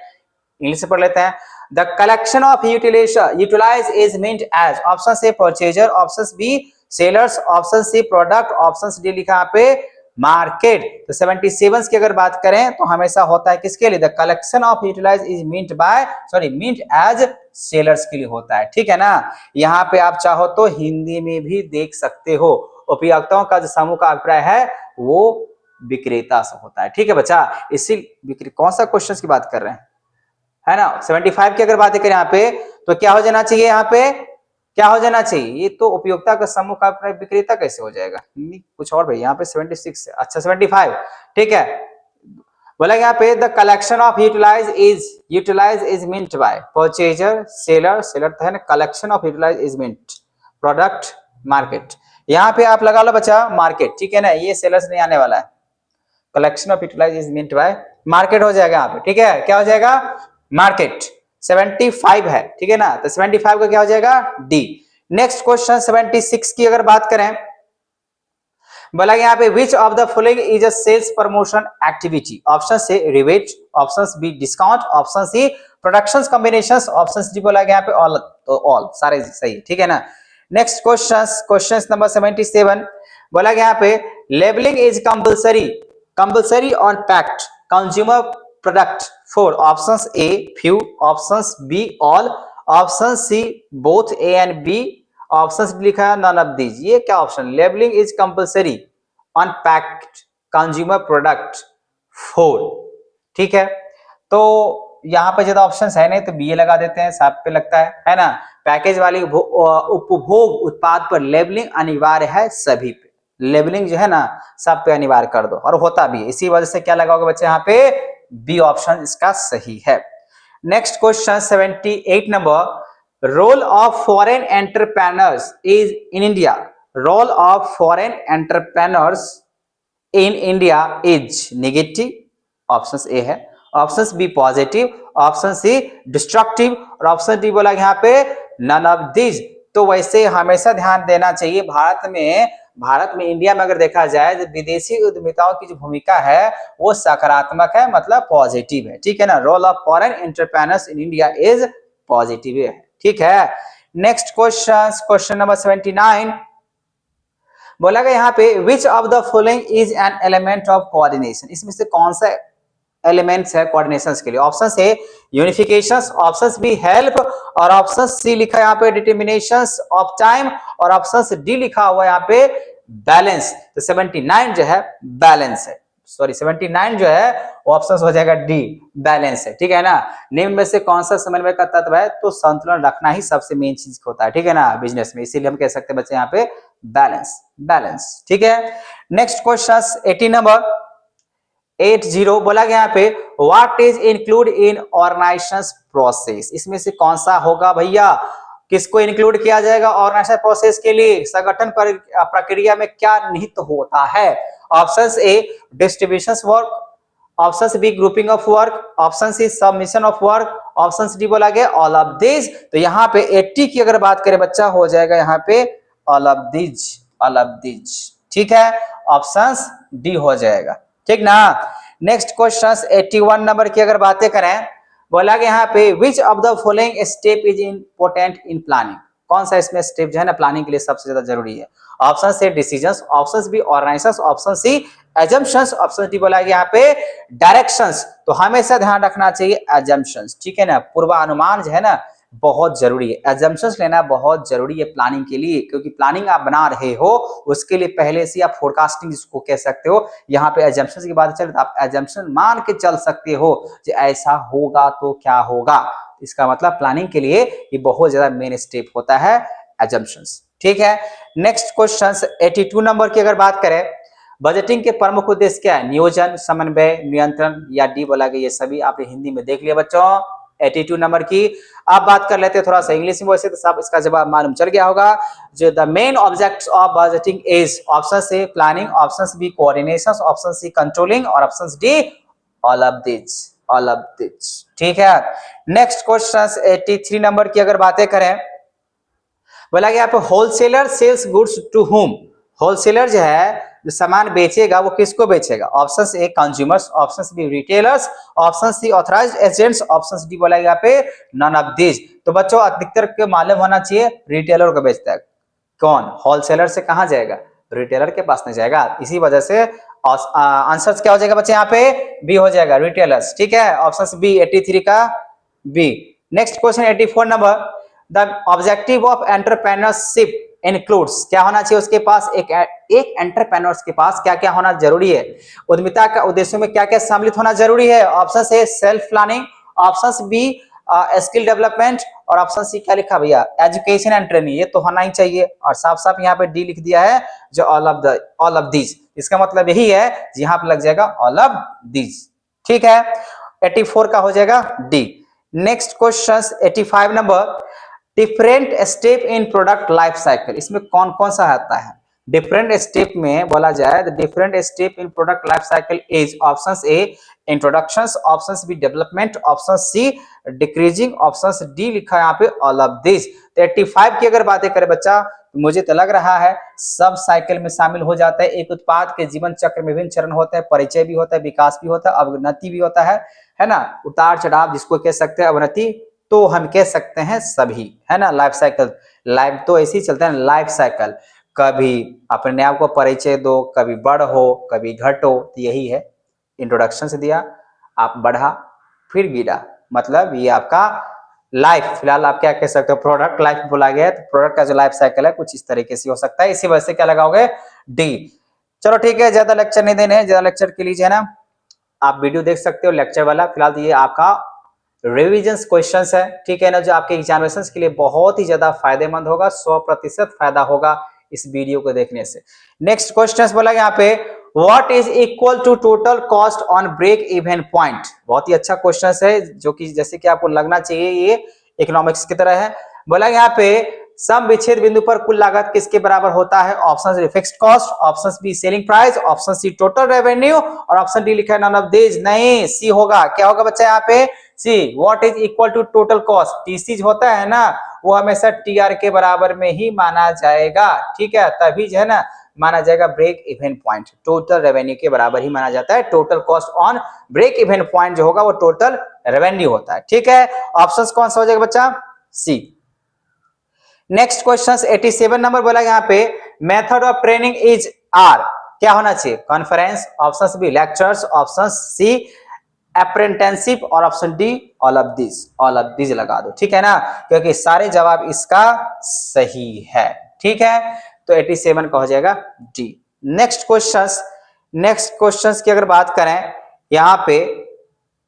इंग्लिश से पढ़ लेते हैं। The collection of utilise is meant as, option से purchaser, option B sellers, option C product, option D लिखा यहाँ पे मार्केट। तो 77 की अगर बात करें तो हमेशा होता है किसके लिए? The collection of utilise is meant as sellers के लिए होता है, ठीक है ना। यहाँ पे आप चाहो तो हिंदी में भी देख सकते हो। उपयोक्ताओं का जो समूह का अभिप्राय है वो विक्रेता से होता है, ठीक है बच्चा। इसी कौन सा क्वेश्चन की बात कर रहे हैं, है ना। 75 की अगर बात करें यहाँ पे तो क्या हो जाना चाहिए? यहाँ पे क्या हो जाना चाहिए? ये तो उपयोक्ता का समूह का विक्रेता कैसे हो जाएगा? कुछ और भाई, यहाँ पे 76 है, अच्छा 75, ठीक है। बोला यहाँ पे the collection of utilise is meant by purchaser, seller तो है ना, collection of utilise is meant product, market. यहाँ पे आप लगा लो बच्चा मार्केट, ठीक है ना, ये सेलर्स नहीं आने वाला है। Collection of utilise is meant by market हो जाएगा यहाँ पे, ठीक है। क्या हो जाएगा? मार्केट। 75 है, ठीक है ना, तो 75 का क्या हो जाएगा? डी। नेक्स्ट क्वेश्चन 76 की अगर बात करें, बोला यहाँ पे which of the following is a sales promotion activity. Option से rebate, option B discount, option C production combinations, option D बोला गया यहाँ पे ऑल, तो ऑल सारे सही, ठीक है ना। नेक्स्ट क्वेश्चन नंबर 77 बोला गया यहाँ पे labelling is compulsory on packed consumer product for options A few, options B all, option C both A and B, options लिखा है नन ऑफ दीज। ये क्या option? Labelling is compulsory on packed consumer product for, ठीक है। तो यहाँ पे ज्यादा ऑप्शंस है नहीं तो बी लगा देते हैं, सब पे लगता है ना। पैकेज वाली उपभोग उत्पाद पर लेबलिंग अनिवार्य है सभी पे, लेबलिंग जो है ना सब पे अनिवार्य कर दो, और होता भी है। इसी वजह से क्या लगाओगे बच्चे? यहाँ पे बी ऑप्शन इसका सही है। Next question 78 number role of foreign entrepreneurs is in India. Role of foreign entrepreneurs in India is negative, option A है, option B positive, option C destructive, और ऑप्शन डी बोला यहाँ पे नन ऑफ दिस। तो वैसे हमेशा ध्यान देना चाहिए, भारत में इंडिया में अगर देखा जाए तो विदेशी उद्यमिताओं की जो भूमिका है वो सकारात्मक है, मतलब पॉजिटिव है, ठीक है ना। Role of foreign entrepreneurs in India is positive है, ठीक है। नेक्स्ट क्वेश्चन नंबर 79 बोला गया यहाँ पे which of the following is an element of coordination. इसमें से कौन सा एलिमेंट्स है कोऑर्डिनेशन के लिए? ऑप्शन से यूनिफिकेशन, ऑप्शन बी हेल्प, और ऑप्शन सी लिखा है यहाँ पे डिटर्मिनेशन ऑफ टाइम, और ऑप्शन डी लिखा हुआ है यहाँ पे बैलेंस। तो 79 जो है बैलेंस है, सॉरी 79 जो है वो ऑप्शन हो जाएगा डी, बैलेंस है, ठीक है ना। निम्न में से कौन सा समन्वय का तत्व है? तो संतुलन रखना ही सबसे मेन चीज होता है, ठीक है ना, बिजनेस में। इसीलिए हम कह सकते हैं बच्चे यहाँ पे बैलेंस, ठीक है। नेक्स्ट क्वेश्चन 80 नंबर 80 बोला गया यहाँ पे what is include in organisation process. इसमें से कौन सा होगा भैया? किसको इंक्लूड किया जाएगा ऑर्गेनाइजेशन प्रोसेस के लिए? संगठन प्रक्रिया में क्या निहित होता है? Option A distribution work, option B grouping of work, option C submission of work, option D बोला गया ऑल ऑफ दिस। तो यहाँ पे 80 की अगर बात करें बच्चा हो जाएगा यहाँ पे ऑल ऑफ दिस, ठीक है, ऑप्शन डी हो जाएगा, ठीक ना। नेक्स्ट क्वेश्चन 81 नंबर की अगर बातें करें बोला कि यहाँ पे which of the following step is important in planning, कौन सा इसमें स्टेप जो है ना प्लानिंग के लिए सबसे ज्यादा जरूरी है। ऑप्शन से decisions, option B organisations, option C assumptions, option D बोला यहाँ पे डायरेक्शंस। तो हमेशा ध्यान रखना चाहिए एजम्पशंस, ठीक है ना, पूर्वानुमान जो है ना बहुत जरूरी है, एजम्पशंस लेना बहुत जरूरी है प्लानिंग के लिए, क्योंकि प्लानिंग आप बना रहे हो उसके लिए पहले से आप फोरकास्टिंग जिसको कह सकते हो, यहाँ पे एजम्पशंस की बात चले तो आप एजम्पशन मान के चल सकते हो कि ऐसा होगा तो क्या होगा। इसका मतलब प्लानिंग के लिए ये बहुत ज्यादा मेन स्टेप होता है एजम्पशंस, ठीक है। नेक्स्ट क्वेश्चन 82 नंबर की अगर बात करें, बजटिंग के प्रमुख उद्देश्य क्या है, नियोजन, समन्वय, नियंत्रण या डी बोला गया ये सभी। आपने हिंदी में देख लिया बच्चों 82 नंबर की। अब बात कर लेते हैं थोड़ा सा इंग्लिश में, वैसे तो सब इसका जवाब मालूम चल गया होगा। जो the main objects of budgeting is, option से planning, option B coordination, option C controlling और option D all of this, all of this, ठीक है। नेक्स्ट क्वेश्चन 83 नंबर की अगर बातें करें, बोला गया आप wholesaler sells goods to whom, wholesaler जो है जो सामान बेचेगा वो किसको बेचेगा, option A consumers, option B retailers, option C authorised agents, option D बोला यहाँ पे नन ऑफ दिस। तो बच्चों अधिकतर के मालूम होना चाहिए रिटेलर को बेचता है, कौन, होलसेलर से कहां जाएगा, रिटेलर के पास नहीं जाएगा, इसी वजह से आंसर क्या हो जाएगा बच्चे यहाँ पे बी हो जाएगा रिटेलर्स, ठीक है, ऑप्शन बी 83 का B. Next question 84 number, the objective of entrepreneurship includes, क्या होना चाहिए उसके पास, एक एंटरप्रेन्योर्स के पास क्या क्या होना जरूरी है, उद्यमिता का उद्देश्यों में क्या क्या सम्मिलित होना जरूरी है, option A self planning, option B skill development और ऑप्शन सी क्या लिखा भैया एजुकेशन एंड ट्रेनिंग, ये तो होना ही चाहिए, और साफ साफ यहाँ पे डी लिख दिया है जो ऑल ऑफ दिस, इसका मतलब यही है यहाँ पे लग जाएगा ऑल ऑफ दिस, ठीक है। 84 का हो जाएगा D. Next question 85 number, different step in product life cycle, इसमें कौन कौन सा आता है, डिफरेंट स्टेप में बोला जाए the different step in product life cycle is, option A introductions, option B development, option C decreasing, option D लिखा है यहाँ पे ऑल ऑफ दिस। तो 85 की अगर बातें करें बच्चा तो मुझे तो लग रहा है सब साइकिल में शामिल हो जाता है। एक उत्पाद के जीवन चक्र में विभिन्न चरण होते हैं, परिचय भी होता है, विकास भी होता है, अवनति भी होता है ना, उतार चढ़ाव जिसको कह सकते हैं अवनति, तो हम कह सकते हैं सभी, है ना, लाइफ साइकिल, लाइफ तो ऐसे ही चलता है लाइफ साइकिल, कभी अपने आप को परिचय दो, कभी बढ़ हो कभी घट हो, तो यही है, इंट्रोडक्शन से दिया, आप बढ़ा फिर गिरा, मतलब ये आपका लाइफ, फिलहाल आप क्या कह सकते हो प्रोडक्ट लाइफ बोला गया है, तो प्रोडक्ट का जो लाइफ साइकिल है कुछ इस तरीके से हो सकता है, इसी वजह से क्या लगाओगे डी। चलो ठीक है, ज्यादा लेक्चर नहीं देने, ज्यादा लेक्चर के लिए है ना आप वीडियो देख सकते हो लेक्चर वाला, फिलहाल ये आपका रिविजन क्वेश्चंस है, ठीक है ना, जो आपके एग्जामिनेशंस के लिए बहुत ही ज्यादा फायदेमंद होगा, 100% फायदा होगा इस वीडियो को देखने से। नेक्स्ट क्वेश्चन बोला यहाँ पे what is equal to total cost on break even point, बहुत ही अच्छा क्वेश्चन है जो कि जैसे कि आपको लगना चाहिए ये इकोनॉमिक्स की तरह है। बोला यहाँ पे सम विच्छेद बिंदु पर कुल लागत किसके बराबर होता है, option fixed cost, option B selling price, option C total revenue और ऑप्शन डी लिखा है नन ऑफ दिस, नहीं सी होगा, क्या होगा बच्चा यहाँ पे C, what is equal to total cost, TC होता है ना वो हमेशा टीआर के बराबर में ही माना जाएगा, ठीक है, तभी जो है ना माना जाएगा break even point, total revenue के बराबर ही माना जाता है, total cost on break even point जो होगा वो टोटल रेवेन्यू होता है, ठीक है। ऑप्शंस कौन सा हो जाएगा बच्चा सी। नेक्स्ट क्वेश्चन 87 नंबर बोला यहाँ पे method of training is are, क्या होना चाहिए, conference, option B lectures, option C apprenticeship और option D all of this, all of this लगा दो, ठीक है ना, क्योंकि सारे जवाब इसका सही है, ठीक है, तो 87 का हो जाएगा डी। नेक्स्ट क्वेश्चंस की अगर बात करें यहाँ पे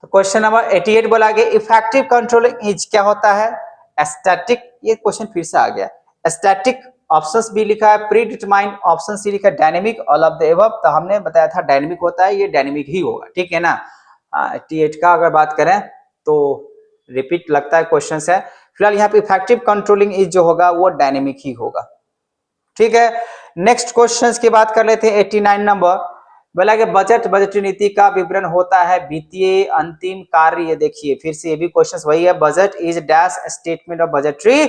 तो क्वेश्चन नंबर 88 बोला गया इफेक्टिव कंट्रोलिंग इज क्या होता है, स्टैटिक, ये क्वेश्चन फिर से आ गया, स्टैटिक, ऑप्शन बी लिखा है प्री डिटरमाइंड, ऑप्शन सी लिखा है dynamic, all of the above, तो हमने बताया था डायनेमिक होता है, ये डायनेमिक ही होगा, ठीक है ना। 88 का अगर बात करें तो रिपीट लगता है क्वेश्चन है, फिलहाल यहाँ पे इफेक्टिव कंट्रोलिंग इज जो होगा वो डायनेमिक ही होगा, ठीक है। नेक्स्ट क्वेश्चंस की बात कर लेते हैं 89 नंबर, बोला कि बजट नीति का विवरण होता है वित्तीय अंतिम कार्य, ये देखिए फिर से ये भी क्वेश्चंस वही है, budget is dash statement of budgetary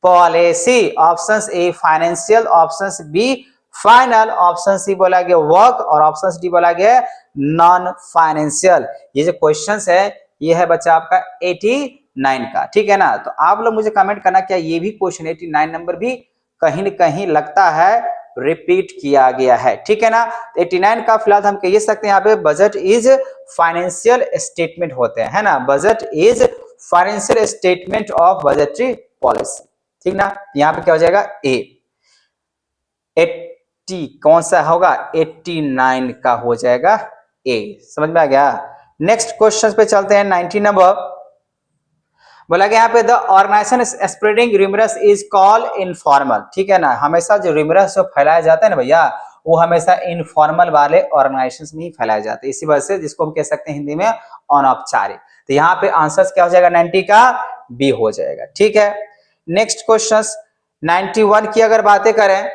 policy, option A financial, option B final, option C बोला गया वर्क और ऑप्शन डी बोला गया नॉन फाइनेंशियल। ये जो क्वेश्चंस है ये है बच्चा आपका 89 का, ठीक है ना। तो आप लोग मुझे कमेंट करना क्या ये भी क्वेश्चन 89 नंबर भी कहीं न कहीं लगता है रिपीट किया गया है, ठीक है ना। 89 का फिलहाल हम कह सकते हैं यहाँ पे बजट इज फाइनेंशियल स्टेटमेंट होते हैं, है ना। Budget is financial statement of budgetary policy, ठीक ना। यहाँ पे क्या हो जाएगा ए। 80 कौन सा होगा 89 का हो जाएगा ए, समझ में आ गया। नेक्स्ट क्वेश्चन पे चलते हैं 90 नंबर। बोला गया यहाँ पे the organisation spreading rumours is called informal, ठीक है ना। हमेशा जो र्यूमरस जो फैलाया जाता है ना भैया वो हमेशा इनफॉर्मल वाले ऑर्गेनाइजेशन में ही फैलाया जाता है, इसी वजह से जिसको हम कह सकते हैं हिंदी में अनौपचारिक। तो यहाँ पे आंसर क्या हो जाएगा 90 का बी हो जाएगा, ठीक है। नेक्स्ट क्वेश्चन 91 की अगर बातें करें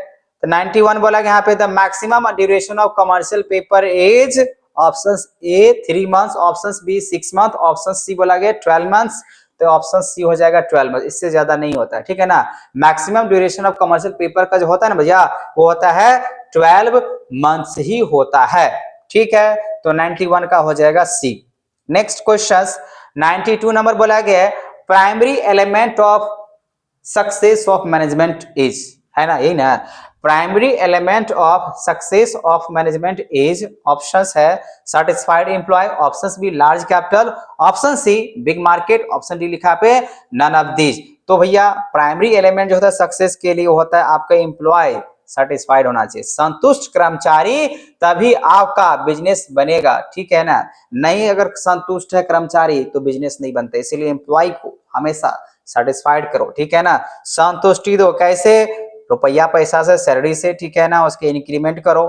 तो 91 बोला यहाँ पे the maximum duration of commercial paper is option A 3 months, option B 6 month, option C बोला गया 12 मंथ्स, तो ऑप्शन सी हो जाएगा 12 मंथ, इससे ज्यादा नहीं होता है, ठीक है ना। Maximum duration of commercial paper का जो होता है ना भैया वो होता है 12 मंथ्स ही होता है, ठीक है। तो 91 का हो जाएगा सी। नेक्स्ट क्वेश्चन 92 नंबर बोला गया है primary element of success of management is, है ना, यही ना। Primary element of success of management is options है satisfied employee, option B large capital, option C big market, option D लिखा पे नन ऑफ दीज। तो भैया प्राइमरी एलिमेंट जो होता है सक्सेस के लिए होता है आपका एम्प्लॉय सेटिस्फाइड होना चाहिए, संतुष्ट कर्मचारी, तभी आपका बिजनेस बनेगा, ठीक है ना। नहीं अगर संतुष्ट है कर्मचारी तो बिजनेस नहीं बनता, इसीलिए एम्प्लॉय को हमेशा सेटिस्फाइड करो, ठीक है ना। संतुष्टि दो कैसे, रुपया पैसा से, सैलरी से, ठीक है ना। उसके इंक्रीमेंट करो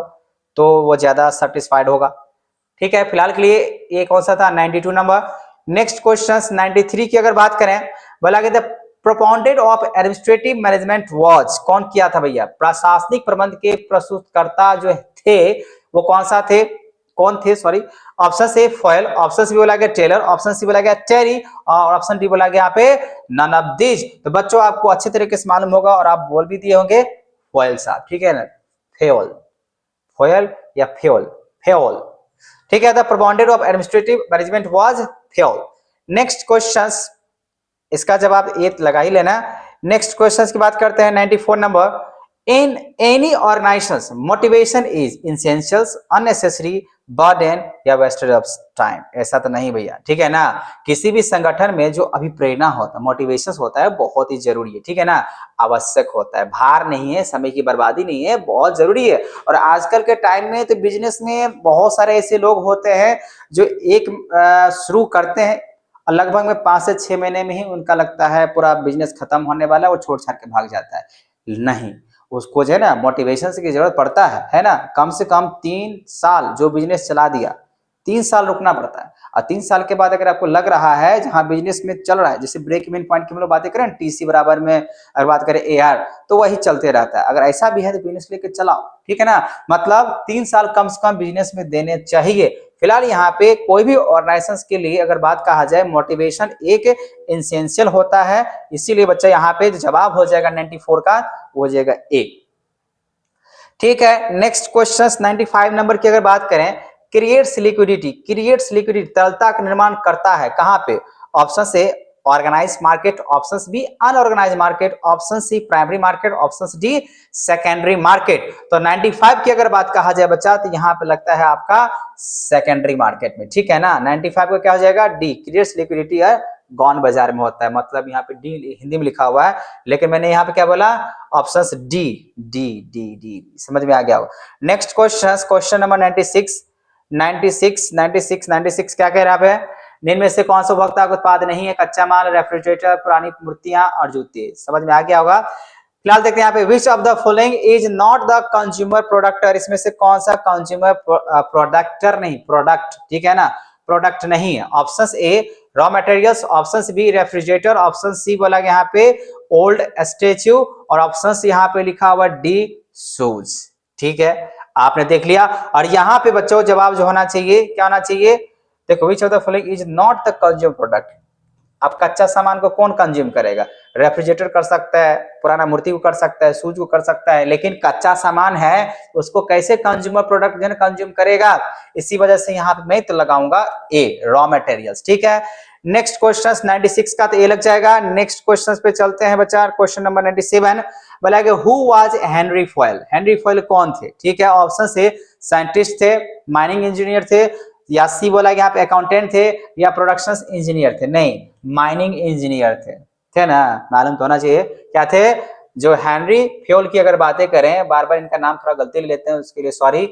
तो वो ज्यादा सेटिस्फाइड होगा, ठीक है। फिलहाल के लिए ये कौन सा था 92 नंबर। नेक्स्ट क्वेश्चन 93 की अगर बात करें बोला गया proponent of administrative management was, कौन किया था भैया, प्रशासनिक प्रबंध के प्रस्तुतकर्ता जो थे वो कौन सा थे, कौन थे सॉरी। ऑप्शन से फॉयल, ऑप्शन सी बोला गया टेलर, ऑप्शन सी बोला गया टेरी और ऑप्शन डी बोला गया यहाँ पे नन ऑफ दिस। तो बच्चों आपको अच्छे तरीके से मालूम होगा और आप बोल भी दिए होंगे फॉयल साहब, ठीक है ना। फेयल, फॉयल या फेयल, फेयल, ठीक है। The proponent of administrative management was Fayol. Next question इसका जवाब ए लगा ही लेना। नेक्स्ट क्वेश्चन की बात करते हैं 94 number. In any organisation motivation is essentials, unnecessary, burden या वेस्टेज ऑफ टाइम, ऐसा तो नहीं भैया, ठीक है ना। किसी भी संगठन में जो अभिप्रेरणा होता है, मोटिवेशन होता है, बहुत ही जरूरी है, ठीक है ना, आवश्यक होता है, भार नहीं है, समय की बर्बादी नहीं है, बहुत जरूरी है। और आजकल के टाइम में तो बिजनेस में बहुत सारे ऐसे लोग होते हैं जो एक शुरू करते हैं और लगभग में 5 से 6 महीने में ही उनका लगता है पूरा बिजनेस खत्म होने वाला है, वो छोड़ छाड़ के भाग जाता है। नहीं, उसको जो है ना मोटिवेशन की जरूरत पड़ता है ना। कम से कम 3 साल जो बिजनेस चला दिया 3 साल रुकना पड़ता है, और 3 साल के बाद अगर आपको लग रहा है जहां बिजनेस में चल रहा है, जैसे ब्रेक इवन पॉइंट की हम लोग बातें करें टीसी बराबर में अगर बात करें एआर, तो वही चलते रहता है। अगर ऐसा भी है तो बिजनेस लेके चलाओ, ठीक है ना। मतलब 3 साल कम से कम बिजनेस में देने चाहिए। फिलहाल यहाँ पे कोई भी ऑर्गेनाइजेशन के लिए अगर बात कहा जाए मोटिवेशन एक एसेंशियल होता है, इसीलिए बच्चा यहाँ पे जवाब हो जाएगा 94 का हो जाएगा ए, ठीक है। नेक्स्ट क्वेश्चन 95 नंबर की अगर बात करें क्रिएट्स लिक्विडिटी, क्रिएट्स लिक्विडिटी तरलता का निर्माण करता है कहां पे, ऑप्शन से organise market, option B unorganise market, option C primary market, option D secondary market. तो 95 की अगर बात कहा जाए बच्चा तो यहाँ पे लगता है आपका सेकेंडरी मार्केट में, ठीक है ना। 95 का क्या हो जाएगा डी, क्रिएट्स लिक्विडिटी है गौन बाजार में होता है, मतलब यहाँ पे डी हिंदी में लिखा हुआ है, लेकिन मैंने यहाँ पे क्या बोला option D, D D D, समझ में आ गया। नेक्स्ट क्वेश्चन, क्वेश्चन नंबर 96 क्या कह रहा है, निम्न में से कौन सा उपभोक्ता उत्पाद नहीं है, कच्चा माल, रेफ्रिजरेटर, पुरानी मूर्तियां और जूते, समझ में आ गया होगा। फिलहाल देखते हैं यहाँ पे which of the following is not the consumer product, इसमें से कौन सा कंज्यूमर प्रोडक्टर नहीं, प्रोडक्ट, ठीक है ना, प्रोडक्ट नहीं है। Option A raw materials, option B refrigerator, option C बोला यहाँ पे ओल्ड स्टेच्यू और ऑप्शन यहाँ पे लिखा हुआ डी शूज, ठीक है, आपने देख लिया। और यहाँ पे बच्चों जवाब जो होना चाहिए क्या होना चाहिए, देखो विच of the following is not the consume product. अब कच्चा सामान को कौन कंज्यूम करेगा, रेफ्रिजरेटर कर सकता है, पुराना मूर्ति को कर सकता है, शूज को कर सकता है, लेकिन कच्चा सामान है उसको कैसे कंज्यूमर प्रोडक्ट जो कंज्यूम करेगा, इसी वजह से यहाँ पे मैं तो लगाऊंगा ए रॉ मटेरियल्स, ठीक है। नेक्स्ट क्वेश्चन 96 का तो ये लग जाएगा। नेक्स्ट क्वेश्चन पे चलते हैं बच्चा, क्वेश्चन नंबर 97 बोला कि who was Henry foil. Henry foil कौन थे? ठीक है, ऑप्शन से साइंटिस्ट थे, माइनिंग इंजीनियर थे, या सी बोला कि यहाँ पे अकाउंटेंट थे, या प्रोडक्शन इंजीनियर थे। नहीं, माइनिंग इंजीनियर थे ना, मालूम तो होना चाहिए क्या थे। जो हेनरी फ्योल की अगर बातें करें, बार बार इनका नाम थोड़ा गलती लेते हैं, उसके लिए सॉरी।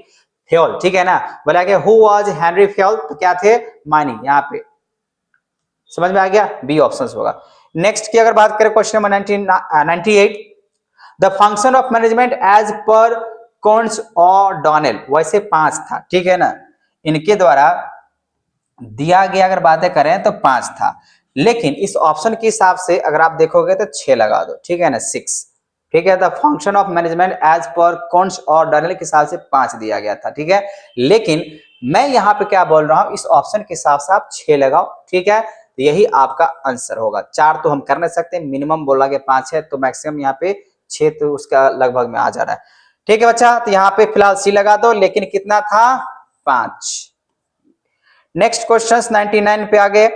फ्योल, ठीक है ना। बोला कि हु वाज हेनरी फ्योल, तो क्या थे? माइनिंग। यहाँ पे समझ में आ गया, बी ऑप्शन होगा। नेक्स्ट की अगर बात करें question number 98, the function of management as per Koontz और डोनेल। वैसे 5 था, ठीक है ना, इनके द्वारा दिया गया अगर बातें करें तो 5 था, लेकिन इस ऑप्शन के हिसाब से अगर आप देखोगे तो 6 लगा दो, ठीक है ना, 6। ठीक है, the function of management as per Koontz और डोनेल के हिसाब से 5 दिया गया था, ठीक है। लेकिन मैं यहाँ पे क्या बोल रहा हूँ, इस ऑप्शन के हिसाब से आप 6 लगाओ, ठीक है, तो यही आपका आंसर होगा। 4 तो हम कर नहीं सकते, मिनिमम बोला गया 5 है, तो मैक्सिमम यहाँ पे 6 तो उसका लगभग में आ जा रहा है। ठीक है बच्चा, तो यहाँ पे फिलहाल सी लगा दो, लेकिन कितना था? 5। नेक्स्ट क्वेश्चन 99 पे आ गए।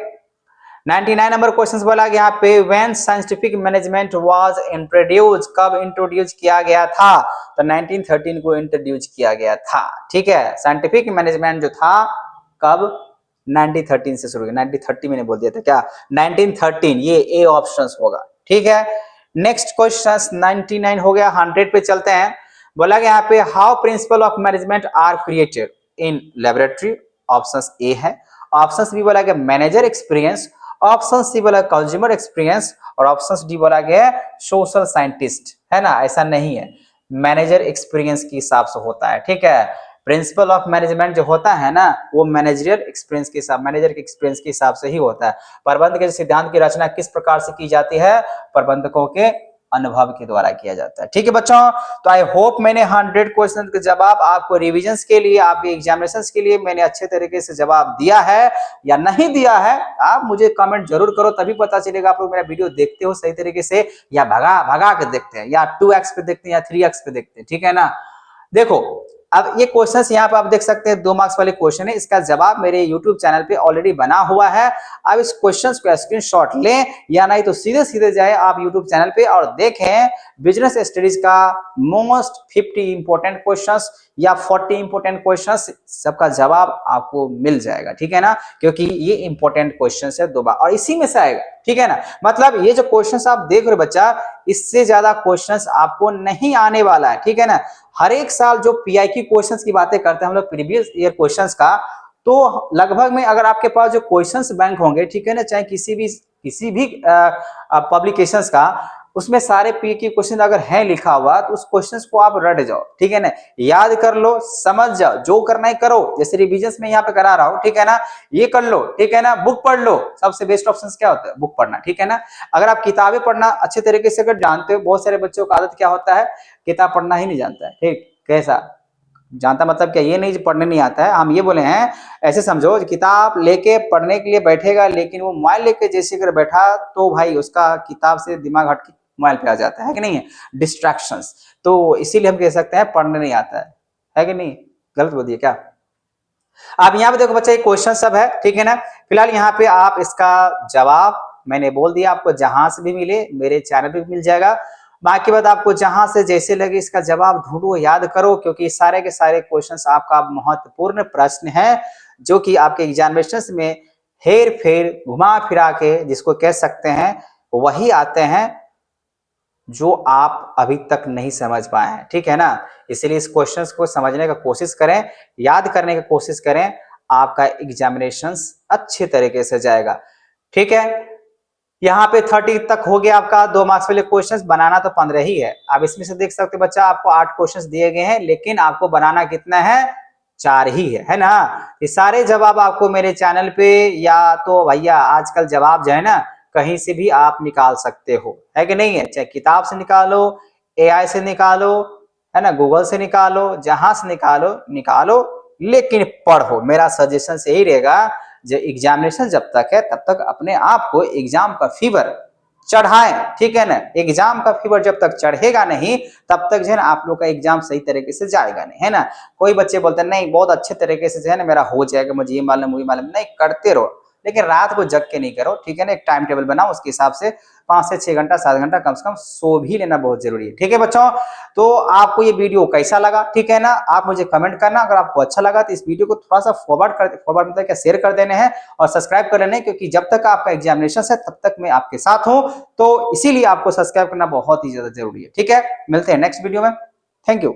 99 नंबर क्वेश्चन बोला गया यहाँ पे when scientific management was introduce, कब इंट्रोड्यूस किया गया था? तो 1913 को इंट्रोड्यूस किया गया था, ठीक है। साइंटिफिक मैनेजमेंट जो था कब? 1913 से शुरू, 1930 मैंने बोल दिया था क्या? 1913, ये ए ऑप्शन होगा, ठीक है। नेक्स्ट क्वेश्चन 99 हो गया। 100 पे चलते हैं। बोला गया यहाँ पे how principle of management are created in laboratory. Option A है। ऑप्शन बी बोला गया मैनेजर एक्सपीरियंस, ऑप्शन सी बोला कंज्यूमर एक्सपीरियंस, और ऑप्शन डी बोला गया सोशल साइंटिस्ट, है ना। ऐसा नहीं है, मैनेजर एक्सपीरियंस के हिसाब से होता है, ठीक है। प्रिंसिपल ऑफ मैनेजमेंट जो होता है ना, वो मैनेजरियल एक्सपीरियंस के हिसाब, मैनेजर के एक्सपीरियंस के हिसाब से ही होता है। प्रबंध के सिद्धांत की रचना किस प्रकार से की जाती है? प्रबंधकों के अनुभव के द्वारा किया जाता है, ठीक है बच्चों। तो आई होप मैंने 100 क्वेश्चन के जवाब आपको रिविजन्स के लिए, आपके एग्जामिनेशंस के लिए मैंने अच्छे तरीके से जवाब दिया है या नहीं दिया है, आप मुझे कमेंट जरूर करो, तभी पता चलेगा आप लोग मेरा वीडियो देखते हो सही तरीके से, या भगा भगा के देखते हैं, या 2x पे देखते हैं, या 3x पे देखते हैं, ठीक है ना। देखो, अब ये क्वेश्चंस यहाँ पे आप देख सकते हैं, 2 मार्क्स वाले क्वेश्चन है, इसका जवाब मेरे YouTube चैनल पे ऑलरेडी बना हुआ है। अब इस क्वेश्चंस को स्क्रीनशॉट लें, या नहीं तो सीधे सीधे जाए आप YouTube चैनल पे और देखें बिजनेस स्टडीज का मोस्ट 50 इंपोर्टेंट क्वेश्चंस या 40 इंपोर्टेंट क्वेश्चंस, सबका जवाब आपको मिल जाएगा, ठीक है ना, क्योंकि ये इंपोर्टेंट क्वेश्चंस है 2 बार और इसी में से आएगा, ठीक है ना। मतलब ये जो क्वेश्चंस आप देख रहे हो बच्चा, इससे ज्यादा क्वेश्चंस आपको नहीं आने वाला है, ठीक है ना। हर एक साल जो पीआईक्यू क्वेश्चंस की बातें करते हैं हम लोग प्रीवियस ईयर क्वेश्चंस का, तो लगभग में अगर आपके पास जो क्वेश्चंस बैंक होंगे, ठीक है ना, चाहे किसी भी पब्लिकेशंस का, उसमें सारे पीआईक्यू क्वेश्चन अगर है लिखा हुआ, तो उस क्वेश्चंस को आप रट जाओ, ठीक है ना, याद कर लो, समझ जाओ, जो करना है करो, जैसे रिविजन्स में यहाँ पे करा रहा हूँ, ठीक है ना, ये कर लो, ठीक है ना, बुक पढ़ लो। सबसे बेस्ट ऑप्शन क्या होता है? बुक पढ़ना, ठीक है ना। अगर आप किताबें पढ़ना अच्छे तरीके से अगर जानते हो, बहुत सारे बच्चों का आदत क्या होता है, किताब पढ़ना ही नहीं जानता है, ठीक, कैसा जानता मतलब क्या, ये नहीं पढ़ने नहीं आता है, हम ये बोले हैं, ऐसे समझो किताब लेके पढ़ने के लिए बैठेगा, लेकिन वो मोबाइल लेके जैसे अगर बैठा, तो भाई उसका किताब से दिमाग हट के मोबाइल पे आ जाता है कि नहीं है, डिस्ट्रैक्शंस। तो इसीलिए हम कह सकते हैं पढ़ने नहीं आता है कि नहीं? गलत बोल दिया क्या? आप यहाँ पे देखो बच्चा, ये क्वेश्चन सब है, ठीक है ना। फिलहाल यहाँ पे आप इसका जवाब मैंने बोल दिया, आपको जहां से भी मिले मेरे चैनल पे मिल जाएगा। बाकी बात आपको जहां से जैसे लगे इसका जवाब ढूंढो, याद करो, क्योंकि सारे के सारे क्वेश्चंस आपका महत्वपूर्ण प्रश्न है, जो कि आपके एग्जामिनेशंस में हेर फेर घुमा फिरा के जिसको कह सकते हैं, वही आते हैं जो आप अभी तक नहीं समझ पाए हैं, ठीक है ना। इसलिए इस क्वेश्चंस को समझने का कोशिश करें, याद करने की कोशिश करें, आपका एग्जामिनेशंस अच्छे तरीके से जाएगा, ठीक है। यहाँ पे 30 तक हो गया आपका 2 मार्क्स वाले क्वेश्चंस, बनाना तो 15 ही है। आप इसमें से देख सकते बच्चा, आपको 8 क्वेश्चंस दिए गए हैं, लेकिन आपको बनाना कितना है? 4 ही है ना। ये सारे जवाब आपको मेरे चैनल पे, या तो भैया आजकल जवाब जो है ना, कहीं से भी आप निकाल सकते हो, है कि नहीं है, चाहे किताब से निकालो, एआई से निकालो, है ना, गूगल से निकालो, जहां से निकालो, लेकिन पढ़ो। मेरा सजेशन यही रहेगा, जो एग्जामिनेशन जब तक है तब तक अपने आप को एग्जाम का फीवर चढ़ाएं, ठीक है ना। एग्जाम का फीवर जब तक चढ़ेगा नहीं, तब तक जो है ना आप लोग का एग्जाम सही तरीके से जाएगा नहीं, है ना। कोई बच्चे बोलते हैं नहीं बहुत अच्छे तरीके से जो है ना मेरा हो जाएगा, मुझे ये मालूम, नहीं, करते रहो, लेकिन रात को जग के नहीं करो, ठीक है ना। एक टाइम टेबल बनाओ, उसके हिसाब से 5 से 6 घंटा 7 घंटा कम से कम सो भी लेना बहुत जरूरी है, ठीक है बच्चों। तो आपको ये वीडियो कैसा लगा, ठीक है ना, आप मुझे कमेंट करना। अगर आपको अच्छा लगा तो इस वीडियो को थोड़ा सा फॉरवर्ड मतलब क्या शेयर कर देने हैं और सब्सक्राइब कर लेने, क्योंकि जब तक आपका एग्जामिनेशन है तब तक मैं आपके साथ हूं, तो इसीलिए आपको सब्सक्राइब करना बहुत ही ज्यादा जरूरी है, ठीक है। मिलते हैं नेक्स्ट वीडियो में, थैंक यू।